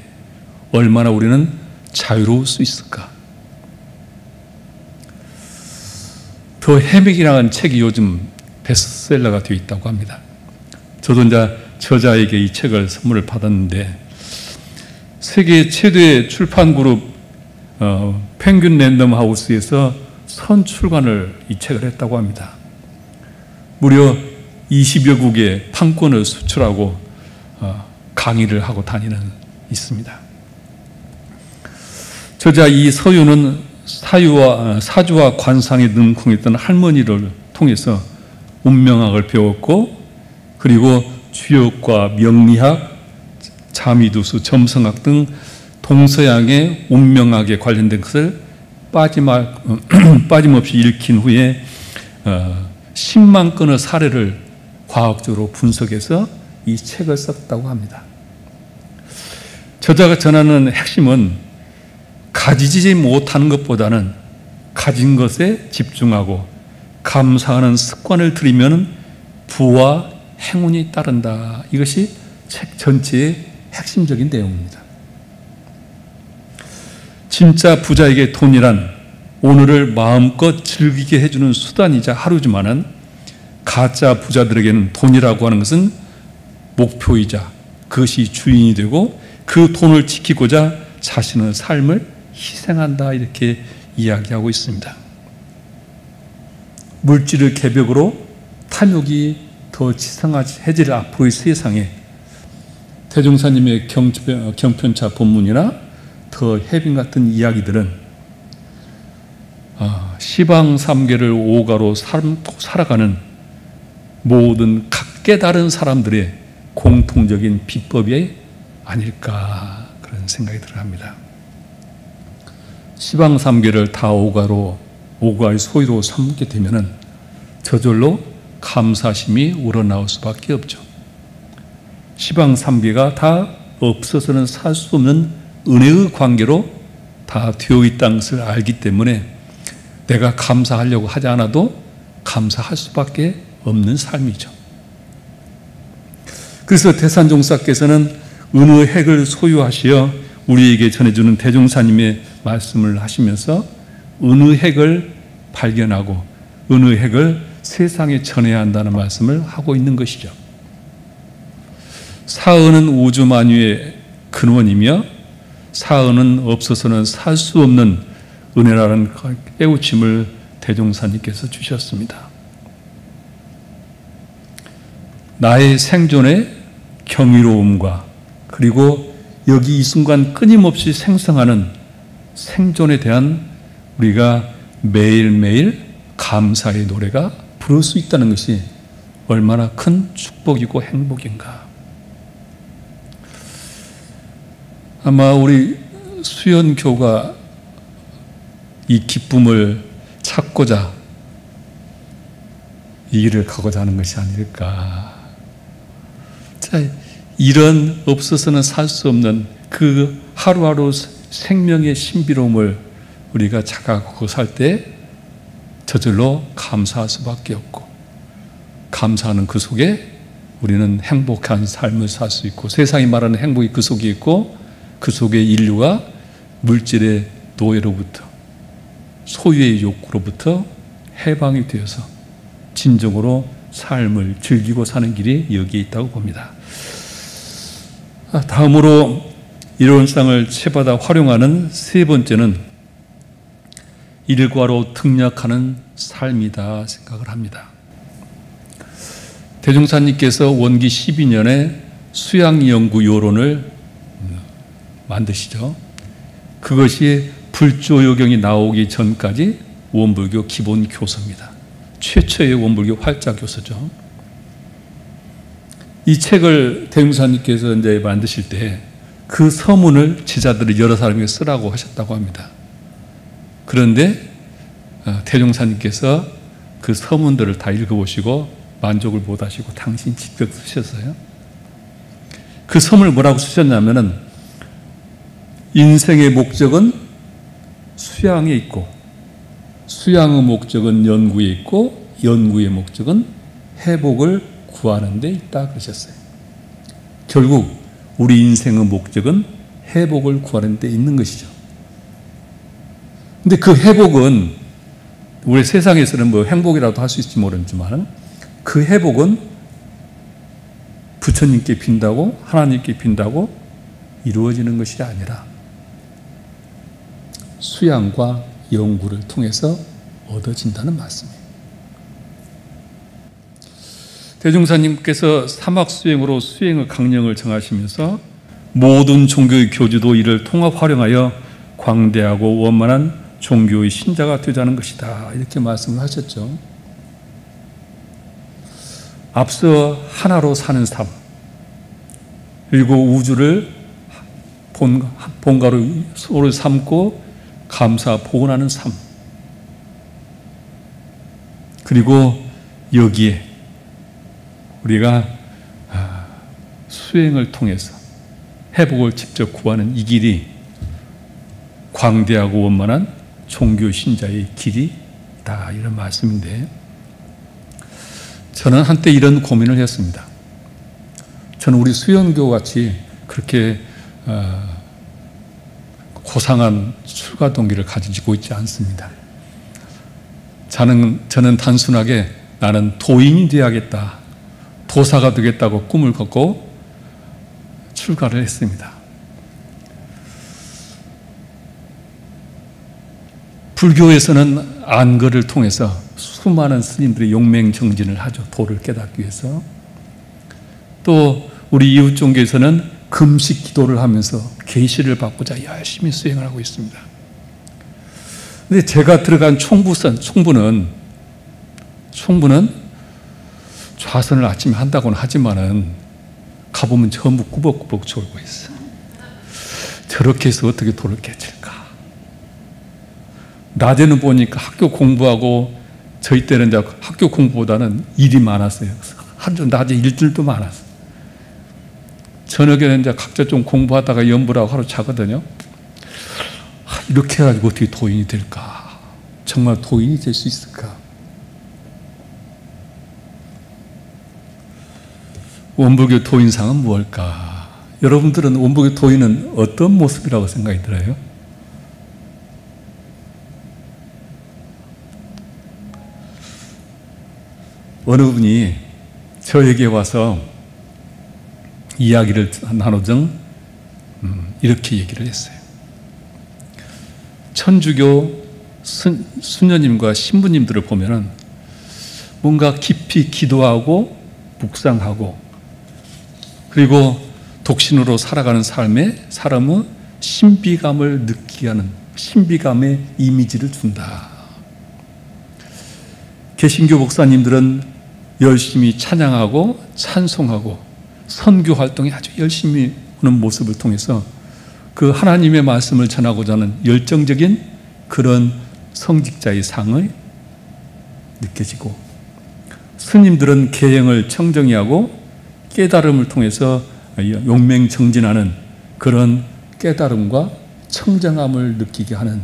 얼마나 우리는 자유로울 수 있을까? 더 해맥이라는 책이 요즘 베스트셀러가 되어 있다고 합니다. 저도 이제 저자에게 이 책을 선물을 받았는데, 세계 최대 출판 그룹 펭귄 랜덤 하우스에서 선출간을 이 책을 했다고 합니다. 무려 20여 국에 판권을 수출하고 강의를 하고 다니는 있습니다. 저자 이 서유는 사주와 관상에 능통했던 할머니를 통해서 운명학을 배웠고, 그리고 주역과 명리학, 자미두수, 점성학 등 동서양의 운명학에 관련된 것을 빠짐없이 읽힌 후에 10만 건의 사례를 과학적으로 분석해서 이 책을 썼다고 합니다. 저자가 전하는 핵심은 가지지 못하는 것보다는 가진 것에 집중하고 감사하는 습관을 들이면 부와 행운이 따른다. 이것이 책 전체의 핵심적인 내용입니다. 진짜 부자에게 돈이란 오늘을 마음껏 즐기게 해주는 수단이자 하루지만은, 가짜 부자들에게는 돈이라고 하는 것은 목표이자 그것이 주인이 되고 그 돈을 지키고자 자신의 삶을 희생한다, 이렇게 이야기하고 있습니다. 물질의 개벽으로 탐욕이 더 치상해질 앞으로의 세상에 대종사님의 경편차 본문이나 더 해빈 같은 이야기들은 시방삼계를 오가로 살아가는 모든 각계 다른 사람들의 공통적인 비법이 아닐까, 그런 생각이 들어갑니다. 시방삼계를 다 오가의 소유로 삼게 되면은 저절로 감사심이 우러나올 수밖에 없죠. 시방삼계가 다 없어서는 살 수 없는 은혜의 관계로 다 되어 있다는 것을 알기 때문에 내가 감사하려고 하지 않아도 감사할 수밖에 없는 삶이죠. 그래서 대산종사께서는 은의 핵을 소유하시어 우리에게 전해주는 대종사님의 말씀을 하시면서 은의 핵을 발견하고 은의 핵을 세상에 전해야 한다는 말씀을 하고 있는 것이죠. 사은은 우주 만유의 근원이며 사은은 없어서는 살 수 없는 은혜라는 깨우침을 대종사님께서 주셨습니다. 나의 생존의 경이로움과 그리고 여기 이 순간 끊임없이 생성하는 생존에 대한 우리가 매일매일 감사의 노래가 부를 수 있다는 것이 얼마나 큰 축복이고 행복인가. 아마 우리 수연교가 이 기쁨을 찾고자 이 길을 가고자 하는 것이 아닐까. 자, 이런 없어서는 살 수 없는 그 하루하루 생명의 신비로움을 우리가 자각하고 살 때 저절로 감사할 수밖에 없고, 감사하는 그 속에 우리는 행복한 삶을 살 수 있고, 세상이 말하는 행복이 그 속에 있고, 그 속에 인류가 물질의 노예로부터, 소유의 욕구로부터 해방이 되어서 진정으로 삶을 즐기고 사는 길이 여기에 있다고 봅니다. 다음으로 이런 상을 채받아 활용하는 세 번째는 일과로 등락하는 삶이다 생각을 합니다. 대종사님께서 원기 12년에 수양연구요론을 만드시죠. 그것이 불조요경이 나오기 전까지 원불교 기본 교서입니다. 최초의 원불교 활자 교서죠. 이 책을 대종사님께서 이제 만드실 때 그 서문을 제자들이 여러 사람에게 쓰라고 하셨다고 합니다. 그런데 대종사님께서 그 서문들을 다 읽어보시고 만족을 못하시고 당신 직접 쓰셨어요. 그 서문을 뭐라고 쓰셨냐면은 인생의 목적은 수양에 있고 수양의 목적은 연구에 있고 연구의 목적은 회복을 구하는 데 있다 그러셨어요. 결국 우리 인생의 목적은 회복을 구하는 데 있는 것이죠. 근데 그 회복은 우리 세상에서는 뭐 행복이라도 할 수 있을지 모르지만 그 회복은 부처님께 빈다고 하나님께 빈다고 이루어지는 것이 아니라 수양과 연구를 통해서 얻어진다는 말씀이에요. 대종사님께서 사막수행으로 수행의 강령을 정하시면서 모든 종교의 교주도 이를 통합 활용하여 광대하고 원만한 종교의 신자가 되자는 것이다 이렇게 말씀을 하셨죠. 앞서 하나로 사는 삶, 그리고 우주를 본가로 삼고 감사 복원하는 삶, 그리고 여기에 우리가 수행을 통해서 회복을 직접 구하는 이 길이 광대하고 원만한 종교 신자의 길이다 이런 말씀인데, 저는 한때 이런 고민을 했습니다. 저는 우리 수연교 같이 그렇게 고상한 출가 동기를 가지고 있지 않습니다. 저는 단순하게 나는 도인이 되어야겠다, 도사가 되겠다고 꿈을 걷고 출가를 했습니다. 불교에서는 안거를 통해서 수많은 스님들이 용맹정진을 하죠. 도를 깨닫기 위해서. 또 우리 이웃종교에서는 금식 기도를 하면서 계시를 받고자 열심히 수행을 하고 있습니다. 근데 제가 들어간 총부는 좌선을 아침에 한다고는 하지만은 가보면 전부 꾸벅꾸벅 졸고 있어. 저렇게 해서 어떻게 도를 깨질까? 낮에는 보니까 학교 공부하고, 저희 때는 이제 학교 공부보다는 일이 많았어요. 하루 낮에 일들도 많았어요. 저녁에는 이제 각자 좀 공부하다가 연불하고 하루 자거든요. 이렇게 해가지고 어떻게 도인이 될까? 정말 도인이 될 수 있을까? 원불교 도인상은 무엇일까? 여러분들은 원불교 도인은 어떤 모습이라고 생각이 들어요? 어느 분이 저에게 와서 이야기를 나누정 이렇게 얘기를 했어요. 천주교 수녀님과 신부님들을 보면은 뭔가 깊이 기도하고 묵상하고 그리고 독신으로 살아가는 삶에 사람은 신비감을 느끼게 하는 신비감의 이미지를 준다. 개신교 목사님들은 열심히 찬양하고 찬송하고 선교 활동에 아주 열심히 하는 모습을 통해서 그 하나님의 말씀을 전하고자 하는 열정적인 그런 성직자의 상을 느껴지고, 스님들은 계행을 청정히 하고 깨달음을 통해서 용맹정진하는 그런 깨달음과 청정함을 느끼게 하는,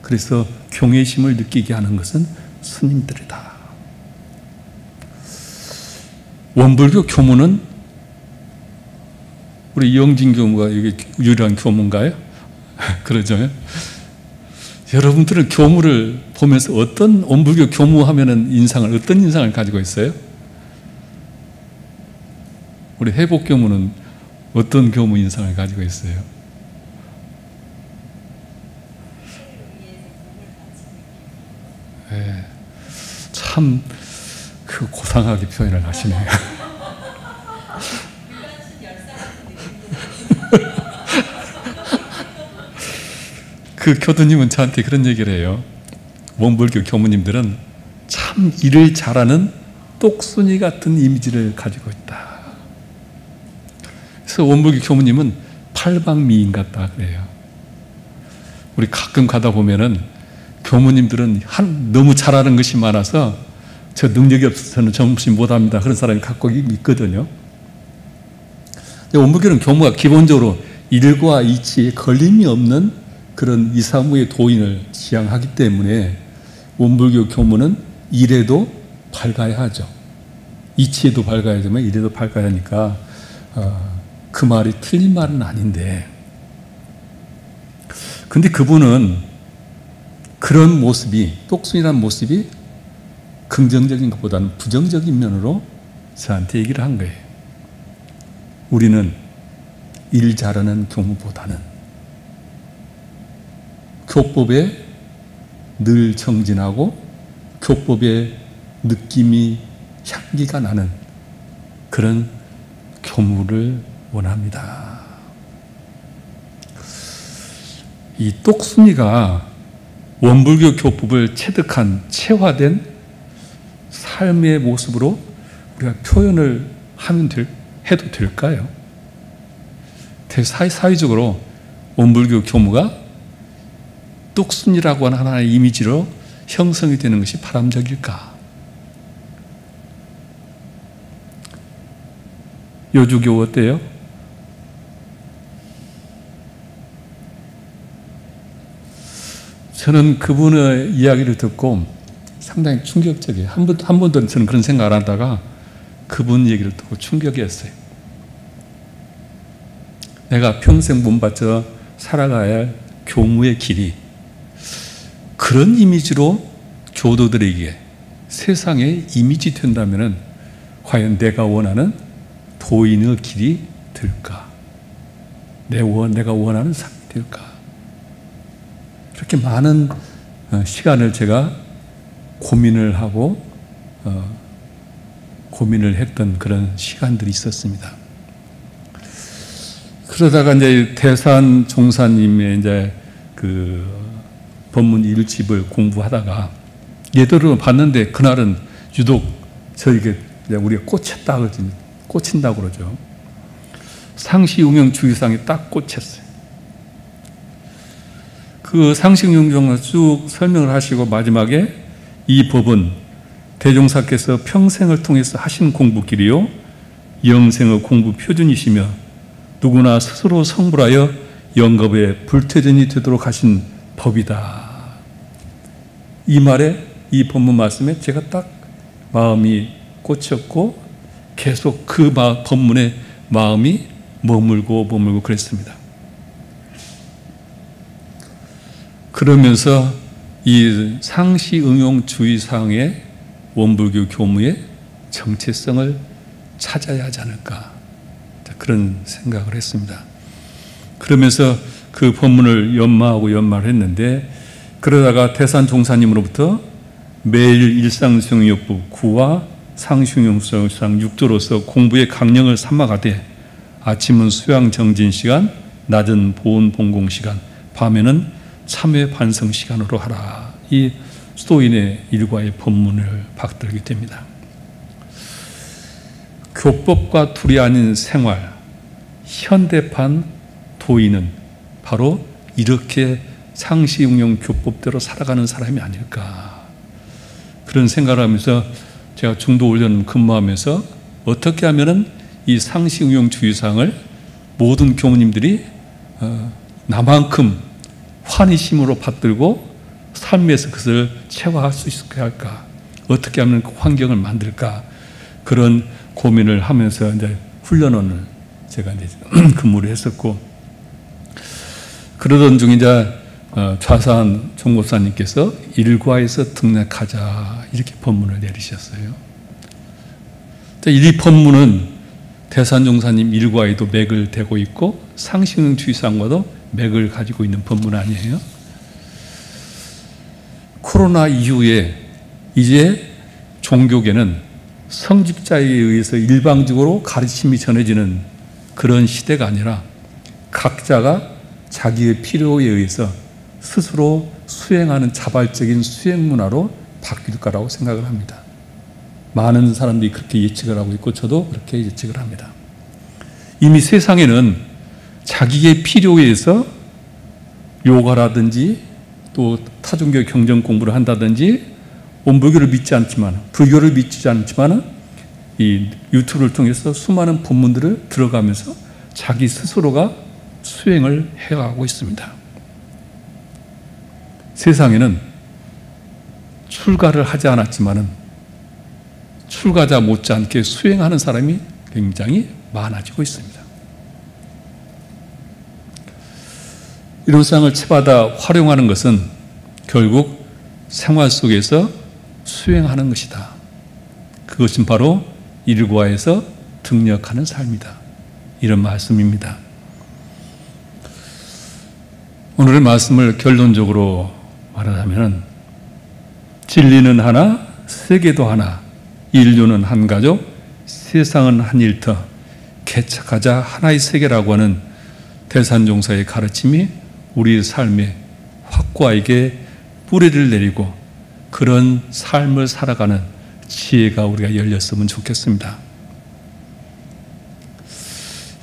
그래서 경외심을 느끼게 하는 것은 스님들이다. 원불교 교문은 우리 이영진 교무가 이게 유일한 교문가요? 그러죠. 여러분들은 교무를 보면서 어떤 원불교 교무하면은 어떤 인상을 가지고 있어요? 우리 회복 교무는 어떤 교무 인상을 가지고 있어요? 네, 참 그 고상하게 표현을 하시네요. 그 교도님은 저한테 그런 얘기를 해요. 원불교 교무님들은 참 일을 잘하는 똑순이 같은 이미지를 가지고 있다. 그래서 원불교 교무님은 팔방미인 같다 그래요. 우리 가끔 가다 보면은 교무님들은 너무 잘하는 것이 많아서 저 능력이 없어서 저는 정신 못합니다, 그런 사람이 갖고 있거든요. 원불교는 교무가 기본적으로 일과 이치에 걸림이 없는 그런 이사무의 도인을 지향하기 때문에 원불교 교무는 일에도 밝아야 하죠. 이치에도 밝아야 되면 일에도 밝아야 하니까 그 말이 틀린 말은 아닌데, 근데 그분은 그런 모습이, 똑순이라는 모습이 긍정적인 것보다는 부정적인 면으로 저한테 얘기를 한 거예요. 우리는 일 잘하는 교무보다는 교법에 늘 정진하고 교법의 느낌이 향기가 나는 그런 교무를 원합니다. 이 똑순이가 원불교 교법을 체득한 체화된 삶의 모습으로 우리가 표현을 해도 될까요? 사회적으로 원불교 교무가 똑순이라고 하는 하나의 이미지로 형성이 되는 것이 바람직일까? 여주교 어때요? 저는 그분의 이야기를 듣고 상당히 충격적이에요. 한 번도 저는 그런 생각 안 하다가 그분 얘기를 듣고 충격이었어요. 내가 평생 몸바쳐 살아가야 할 교무의 길이 그런 이미지로 교도들에게 세상에 이미지 된다면 과연 내가 원하는 도인의 길이 될까? 내가 원하는 삶이 될까? 그렇게 많은 시간을 제가 고민을 하고 고민을 했던 그런 시간들이 있었습니다. 그러다가 이제 대산 종사님의 이제 그 법문 1집을 공부하다가 예도를 봤는데 그날은 유독 저에게 우리가 꽂힌다고 그러죠. 상시용영 주의상이 딱 꽂혔어요. 그 상시용영을 쭉 설명을 하시고 마지막에 이 법은 대종사께서 평생을 통해서 하신 공부길이요 영생의 공부 표준이시며 누구나 스스로 성불하여 영겁에 불퇴전이 되도록 하신 법이다. 이 말에, 이 법문 말씀에 제가 딱 마음이 꽂혔고 계속 그 법문에 마음이 머물고 그랬습니다. 그러면서 이 상시 응용 주의사항의 원불교 교무의 정체성을 찾아야 하지 않을까, 그런 생각을 했습니다. 그러면서 그 법문을 연마를 했는데, 그러다가 태산종사님으로부터 매일 일상수용요법 9와 상수용상 6조로서 공부의 강령을 삼아가되 아침은 수양 정진 시간, 낮은 보온 본공 시간, 밤에는 참회 반성 시간으로 하라. 이 수도인의 일과의 법문을 받들게 됩니다. 교법과 둘이 아닌 생활, 현대판 도인은 바로 이렇게 상시응용 교법대로 살아가는 사람이 아닐까, 그런 생각을 하면서 제가 중도훈련 근무하면서 어떻게 하면은 이 상시응용 주의사항을 모든 교무님들이 나만큼 환희심으로 받들고 삶에서 그것을 체화할 수 있게 할까, 어떻게 하면 그 환경을 만들까, 그런 고민을 하면서 이제 훈련원을 제가 이제 근무를 했었고, 그러던 중 이제 좌산 종목사님께서 일과에서 등락하자, 이렇게 법문을 내리셨어요. 이 법문은 대산종사님 일과에도 맥을 대고 있고 상시응용 주의사항과도 맥을 가지고 있는 법문 아니에요? 코로나 이후에 이제 종교계는 성직자에 의해서 일방적으로 가르침이 전해지는 그런 시대가 아니라 각자가 자기의 필요에 의해서 스스로 수행하는 자발적인 수행 문화로 바뀔 거라고 생각을 합니다. 많은 사람들이 그렇게 예측을 하고 있고 저도 그렇게 예측을 합니다. 이미 세상에는 자기의 필요에 의해서 요가라든지 또 타종교 경전 공부를 한다든지 원불교를 믿지 않지만, 불교를 믿지 않지만 이 유튜브를 통해서 수많은 법문들을 들어가면서 자기 스스로가 수행을 해가고 있습니다. 세상에는 출가를 하지 않았지만 출가자 못지않게 수행하는 사람이 굉장히 많아지고 있습니다. 이런 상을 채받아 활용하는 것은 결국 생활 속에서 수행하는 것이다. 그것은 바로 일과에서 등력하는 삶이다. 이런 말씀입니다. 오늘의 말씀을 결론적으로 말하자면 진리는 하나, 세계도 하나, 인류는 한 가족, 세상은 한 일터, 개척하자 하나의 세계라고 하는 대산종사의 가르침이 우리 삶에 확고하게 뿌리를 내리고 그런 삶을 살아가는 지혜가 우리가 열렸으면 좋겠습니다.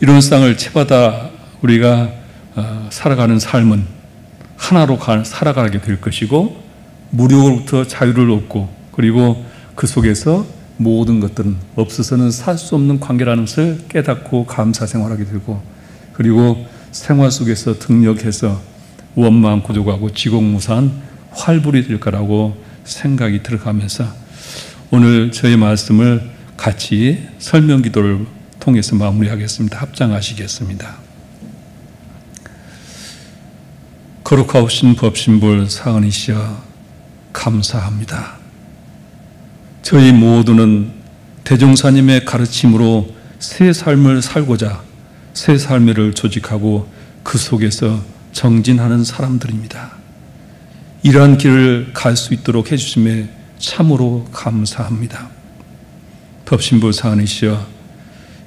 이런 상을 채받아 우리가 살아가는 삶은 하나로 살아가게 될 것이고 무료로부터 자유를 얻고 그리고 그 속에서 모든 것들은 없어서는 살 수 없는 관계라는 것을 깨닫고 감사 생활하게 되고 그리고 생활 속에서 등력해서 원만고족하고 지공무사한 활불이 될 거라고 생각이 들어가면서 오늘 저희 말씀을 같이 설명기도를 통해서 마무리하겠습니다. 합장하시겠습니다. 거룩하신 법신불 사은이시여 감사합니다. 저희 모두는 대종사님의 가르침으로 새 삶을 살고자 새 삶을 조직하고 그 속에서 정진하는 사람들입니다. 이러한 길을 갈 수 있도록 해주심에 참으로 감사합니다. 법신불 사은이시여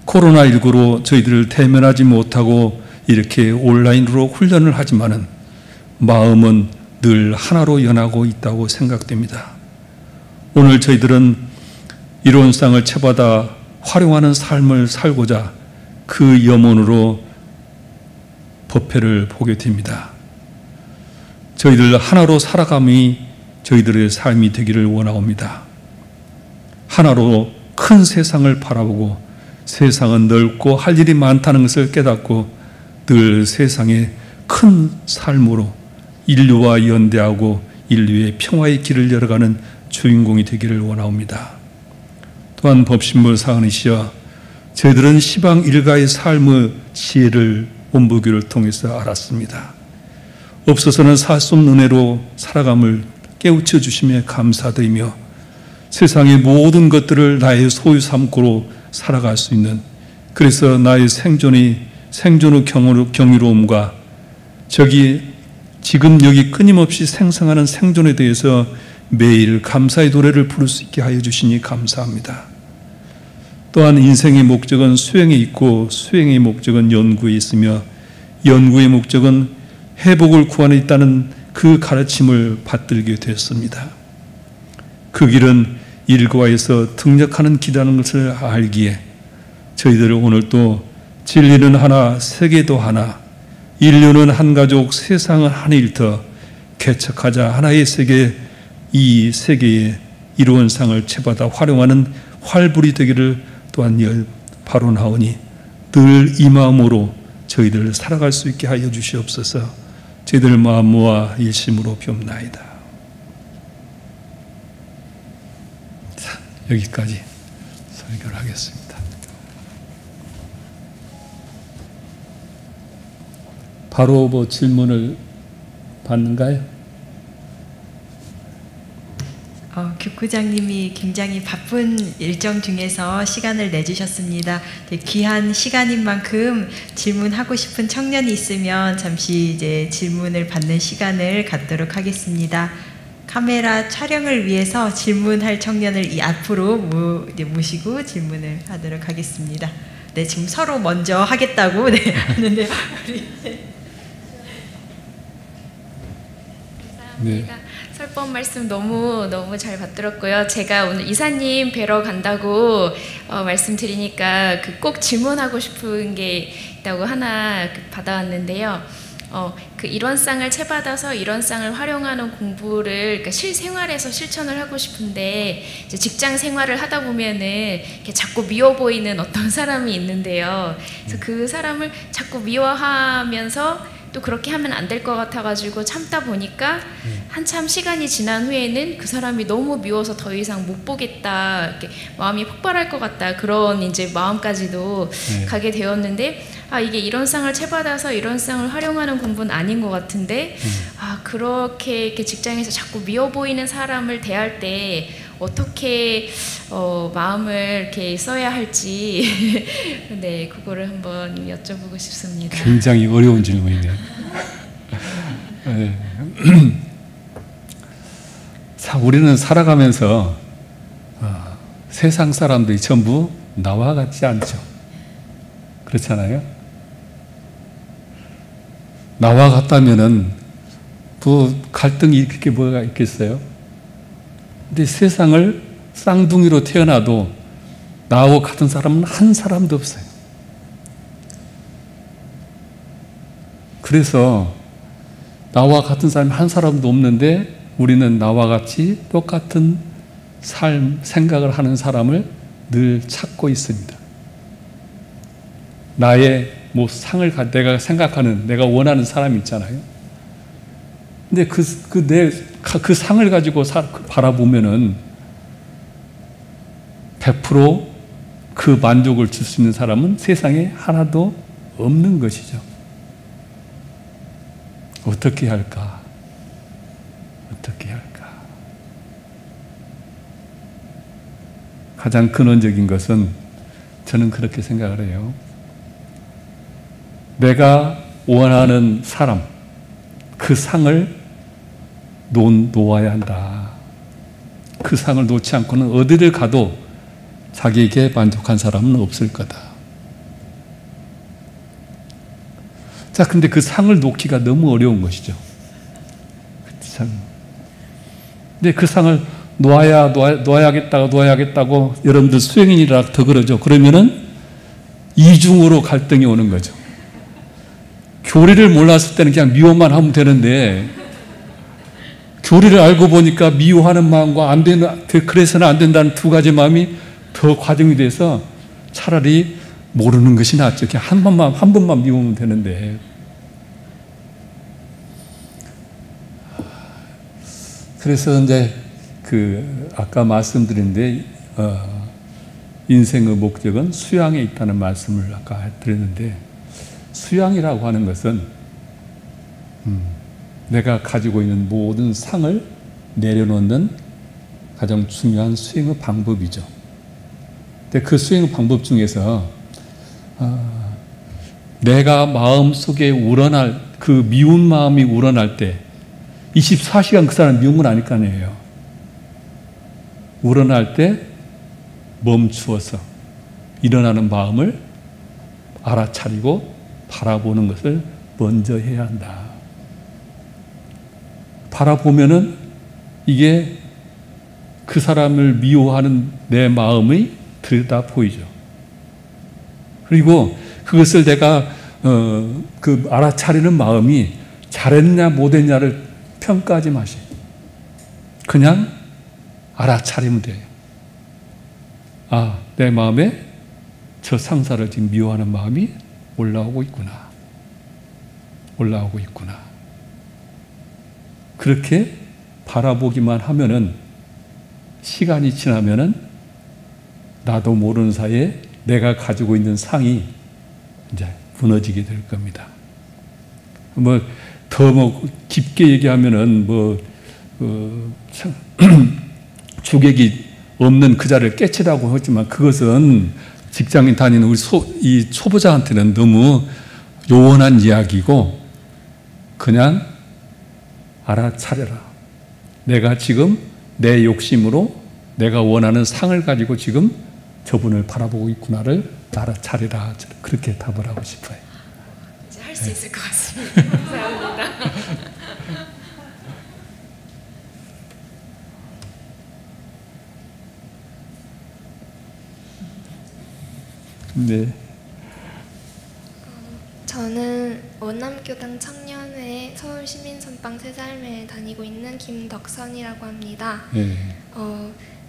코로나19로 저희들을 대면하지 못하고 이렇게 온라인으로 훈련을 하지만은 마음은 늘 하나로 연하고 있다고 생각됩니다. 오늘 저희들은 이론상을 채받아 활용하는 삶을 살고자 그 염원으로 법회를 보게 됩니다. 저희들 하나로 살아감이 저희들의 삶이 되기를 원하옵니다. 하나로 큰 세상을 바라보고 세상은 넓고 할 일이 많다는 것을 깨닫고 늘 세상에 큰 삶으로 인류와 연대하고 인류의 평화의 길을 열어가는 주인공이 되기를 원하옵니다. 또한 법신부 사은이시여 저희들은 시방 일가의 삶의 지혜를 원부교를 통해서 알았습니다. 없어서는 살 수 없는 은혜로 살아감을 깨우쳐 주심에 감사드리며 세상의 모든 것들을 나의 소유 삼고로 살아갈 수 있는, 그래서 나의 생존의 경이로움과 지금 여기 끊임없이 생성하는 생존에 대해서 매일 감사의 노래를 부를 수 있게 하여 주시니 감사합니다. 또한 인생의 목적은 수행에 있고 수행의 목적은 연구에 있으며 연구의 목적은 회복을 구하는 있다는 그 가르침을 받들게 되었습니다. 그 길은 일과에서 등력하는 길이라는 것을 알기에 저희들은 오늘 또 진리는 하나, 세계도 하나, 인류는 한 가족, 세상은 한 일터 개척하자 하나의 세계, 이 세계의 이로운 상을 채받아 활용하는 활불이 되기를 또한 바로나오니 늘 이 마음으로 저희들 살아갈 수 있게 하여 주시옵소서. 저희들 마음 모아 일심으로 비옵나이다. 자, 여기까지 설교를 하겠습니다. 바로 뭐 질문을 받는가요? 교구장님이 굉장히 바쁜 일정 중에서 시간을 내주셨습니다. 귀한 시간인 만큼 질문하고 싶은 청년이 있으면 잠시 이제 질문을 받는 시간을 갖도록 하겠습니다. 카메라 촬영을 위해서 질문할 청년을 이 앞으로 모시고 질문을 하도록 하겠습니다. 네, 지금 서로 먼저 하겠다고 하는데 감사합니다. 설법 말씀 너무 잘 받들었고요. 제가 오늘 이사님 뵈러 간다고 말씀드리니까 꼭 질문하고 싶은 게 있다고 하나 받아왔는데요. 그 이론상을 채받아서 이론상을 활용하는 공부를 그러니까 실생활에서 실천을 하고 싶은데 이제 직장 생활을 하다 보면은 이렇게 자꾸 미워 보이는 어떤 사람이 있는데요. 그래서 그 사람을 자꾸 미워하면서 또 그렇게 하면 안 될 것 같아가지고 참다 보니까 한참 시간이 지난 후에는 그 사람이 너무 미워서 더 이상 못 보겠다, 이렇게 마음이 폭발할 것 같다, 그런 이제 마음까지도 가게 되었는데, 이게 이론상을 채받아서 이론상을 활용하는 공부는 아닌 것 같은데, 그렇게 이렇게 직장에서 자꾸 미워 보이는 사람을 대할 때 어떻게 마음을 이렇게 써야 할지 네, 그거를 한번 여쭤보고 싶습니다. 굉장히 어려운 질문이네요. 네. 자, 우리는 살아가면서 세상 사람들이 전부 나와 같지 않죠. 그렇잖아요. 나와 같다면은 그 갈등이 그렇게 뭐가 있겠어요? 근데 세상을 쌍둥이로 태어나도 나하고 같은 사람은 한 사람도 없어요. 그래서 나와 같은 사람이 한 사람도 없는데 우리는 나와 같이 똑같은 삶, 생각을 하는 사람을 늘 찾고 있습니다. 나의 뭐 상을 내가 생각하는, 내가 원하는 사람이 있잖아요. 근데 그 상을 가지고 바라보면은 100% 그 만족을 줄 수 있는 사람은 세상에 하나도 없는 것이죠. 어떻게 할까? 어떻게 할까? 가장 근원적인 것은 저는 그렇게 생각을 해요. 내가 원하는 사람, 그 상을 놓아야 한다. 그 상을 놓지 않고는 어디를 가도 자기에게 만족한 사람은 없을 거다. 자, 근데 그 상을 놓기가 너무 어려운 것이죠. 근데 그 상을 놓아야겠다고 여러분들 수행인이라 더 그러죠. 그러면은 이중으로 갈등이 오는 거죠. 교리를 몰랐을 때는 그냥 미워만 하면 되는데 교리를 알고 보니까 미워하는 마음과 그래서는 안 된다는 두 가지 마음이 더 과정이 돼서 차라리 모르는 것이 낫죠. 그냥 한 번만 미우면 되는데. 그래서 이제 아까 말씀드린데 인생의 목적은 수양에 있다는 말씀을 아까 드렸는데, 수양이라고 하는 것은 내가 가지고 있는 모든 상을 내려놓는 가장 중요한 수행의 방법이죠. 근데 그 수행의 방법 중에서 내가 마음속에 우러날 그 미운 마음이 우러날 때 24시간 그 사람 미운 건 아닐 거 아니에요. 우러날 때 멈추어서 일어나는 마음을 알아차리고 바라보는 것을 먼저 해야 한다. 바라보면은 이게 그 사람을 미워하는 내 마음이 들여다 보이죠. 그리고 그것을 내가 그 알아차리는 마음이 잘했냐 못했냐를 평가하지 마시. 그냥 알아차리면 돼요. 아, 내 마음에 저 상사를 지금 미워하는 마음이 올라오고 있구나. 올라오고 있구나. 그렇게 바라보기만 하면은 시간이 지나면은 나도 모르는 사이에 내가 가지고 있는 상이 이제 무너지게 될 겁니다. 더 깊게 얘기하면은 주객이 없는 그 자를 깨치라고 했지만 그것은 직장인 다니는 우리 이 초보자한테는 너무 요원한 이야기고, 그냥 알아차려라. 내가 지금 내 욕심으로 내가 원하는 상을 가지고 지금 저분을 바라보고 있구나를 알아차리라. 그렇게 답을 하고 싶어요. 이제 할 수 있을 것 같습니다. 감사합니다. 네. 저는 원남교당 청년회 서울시민선방 새살매에 다니고 있는 김덕선이라고 합니다. 네.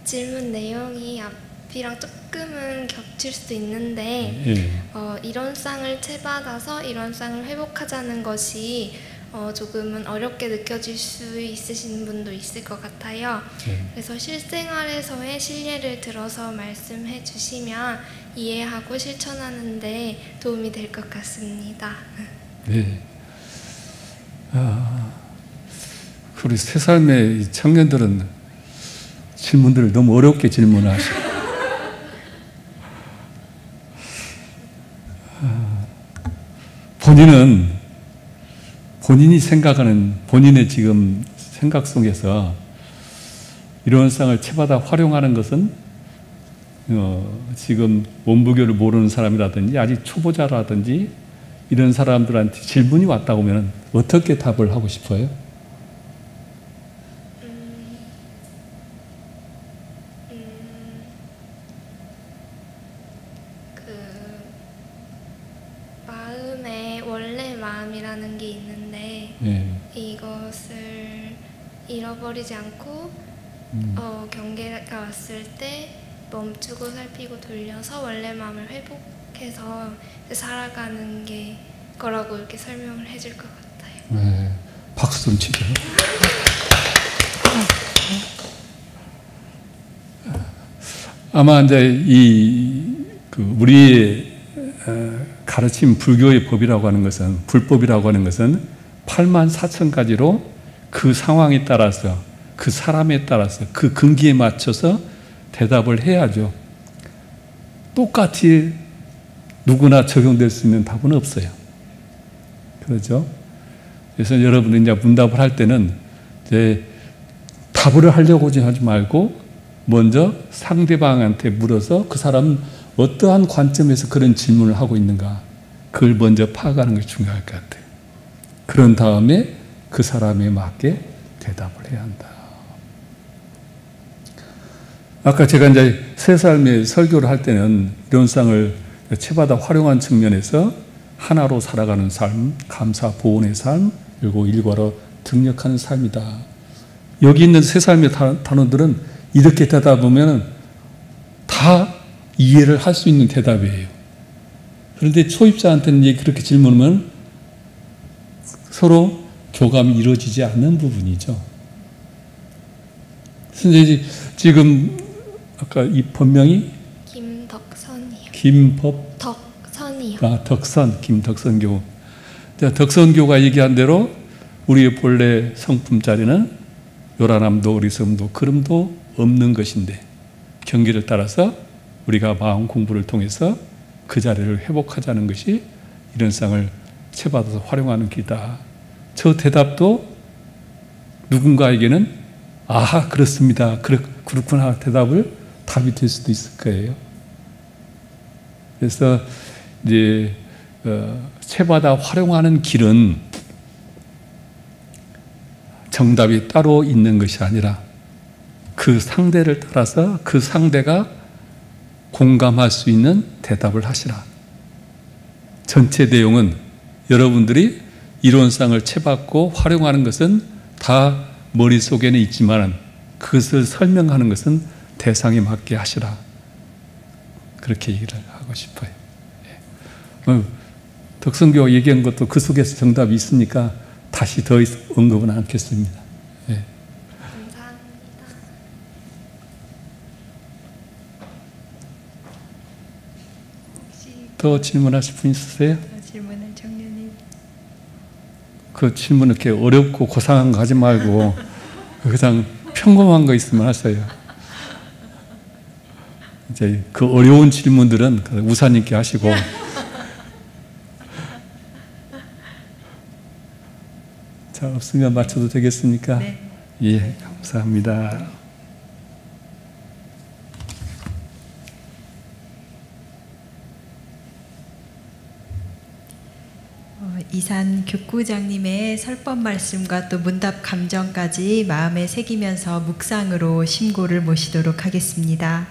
질문 내용이 앞이랑 조금은 겹칠 수도 있는데 네. 이런 쌍을 채받아서 이런 쌍을 회복하자는 것이 조금은 어렵게 느껴질 수 있으신 분도 있을 것 같아요. 네. 그래서 실생활에서의 실례를 들어서 말씀해 주시면 이해하고 실천하는 데 도움이 될 것 같습니다. 네. 우리 새살매 청년들은 질문들을 너무 어렵게 질문하셔. 본인이 생각하는 본인의 지금 생각 속에서 이런 상을 채받아 활용하는 것은 지금 원부교를 모르는 사람이라든지 아직 초보자라든지 이런 사람들한테 질문이 왔다고 하면 어떻게 답을 하고 싶어요? 마음에 원래 마음이라는 게 있는데 이것을 잃어버리지 않고 경계가 왔을 때 멈추고 살피고 돌려서 원래 마음을 회복해서 살아가는 게 거라고 이렇게 설명을 해줄 것 같아요. 네, 박수 좀 치죠. 아마 이제 우리의 가르침 불교의 법이라고 하는 것은, 불법이라고 하는 것은 84,000가지로 그 상황에 따라서, 그 사람에 따라서, 그 근기에 맞춰서 대답을 해야죠. 똑같이 누구나 적용될 수 있는 답은 없어요. 그렇죠? 그래서 여러분이 이제 문답을 할 때는 이제 답을 하려고 하지 말고 먼저 상대방한테 물어서 그 사람은 어떠한 관점에서 그런 질문을 하고 있는가, 그걸 먼저 파악하는 것이 중요할 것 같아요. 그런 다음에 그 사람에 맞게 대답을 해야 한다. 아까 제가 이제 새살매 설교를 할 때는 이런 쌍을 채받아 활용한 측면에서 하나로 살아가는 삶, 감사 보온의 삶, 그리고 일과로 등력하는 삶이다. 여기 있는 새살매 단원들은 이렇게 대답하면 다 이해를 할 수 있는 대답이에요. 그런데 초입자한테는 그렇게 질문하면 서로 교감이 이루어지지 않는 부분이죠. 그래서 지금 아까 이 본명이 김법 덕선이요. 덕선 김덕선 교우. 자, 덕선 교우가 얘기한 대로 우리의 본래 성품 자리는 요란함도 어리석음도 그름도 없는 것인데 경기를 따라서 우리가 마음 공부를 통해서 그 자리를 회복하자는 것이 이런 쌍을 채받아서 활용하는 길이다. 저 대답도 누군가에게는 아하 그렇습니다. 그렇구나 답이 될 수도 있을 거예요. 그래서 이제 채받아 활용하는 길은 정답이 따로 있는 것이 아니라 그 상대를 따라서 그 상대가 공감할 수 있는 대답을 하시라. 전체 내용은 여러분들이 이론상을 채받고 활용하는 것은 다 머릿속에는 있지만 그것을 설명하는 것은 대상에 맞게 하시라. 그렇게 얘기를 하고 싶어요. 덕선교가 얘기한 것도 그 속에서 정답이 있으니까 다시 더 언급은 않겠습니다. 예. 감사합니다. 더 질문하실 분 있으세요? 질문할 청년님. 그 질문 이렇게 어렵고 고상한 거 하지 말고 그냥 평범한 거 있으면 하세요. 이제 그 어려운 질문들은 우사님께 하시고. 자, 없으면 맞춰도 되겠습니까? 네. 예, 감사합니다. 이산 교구장님의 설법 말씀과 또 문답 감정까지 마음에 새기면서 묵상으로 심고를 모시도록 하겠습니다.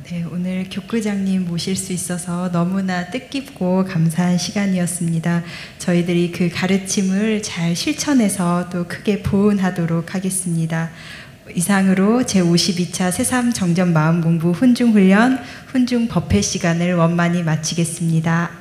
네, 오늘 교구장님 모실 수 있어서 너무나 뜻깊고 감사한 시간이었습니다. 저희들이 그 가르침을 잘 실천해서 또 크게 보은하도록 하겠습니다. 이상으로 제52차 새삼 정전 마음공부 훈중훈련 훈중 법회 시간을 원만히 마치겠습니다.